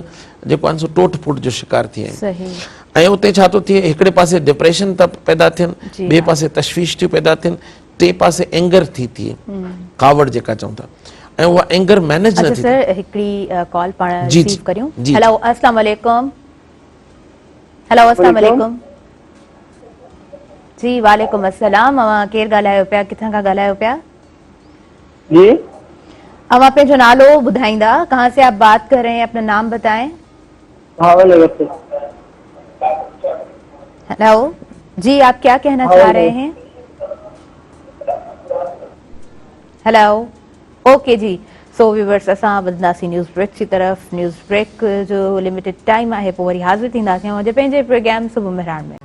जेको आहे न सो टोट फुट जो शिकार थी विया आहियूं ऐं उते छा थो थिए हिकिड़े पासे डिप्रेशन था पैदा थियनि ॿिए पासे तशवीश थियूं पैदा थियनि टे पासे एंगर थी थिए कावड़ जेका चऊं था ऐं उहा एंगर मैनेज न थी सर हिकिड़ी कॉल पाण रिसीव करियूं हेलो अस्सलाम वालेकुम हेलो अस्सलाम वालेकुम जी वालेकुम अस्सलाम केरु ॻाल्हायो पिया किथां खां ॻाल्हायो पिया जी अवां पंहिंजो नालो ॿुधाईंदा कहाँ से आप बात कर रहे हैं अपना नाम बताएं हेलो जी आप क्या कहना चाह रहे हैं हेलो ओके जी सो व्यूअर्स असां वधंदासीं न्यूज़ ब्रेक की तरफ न्यूज़ ब्रेक जो लिमिटेड टाइम आहे पोइ वरी हाज़िर थींदासीं पंहिंजे प्रोग्राम सुबुह मेहरान में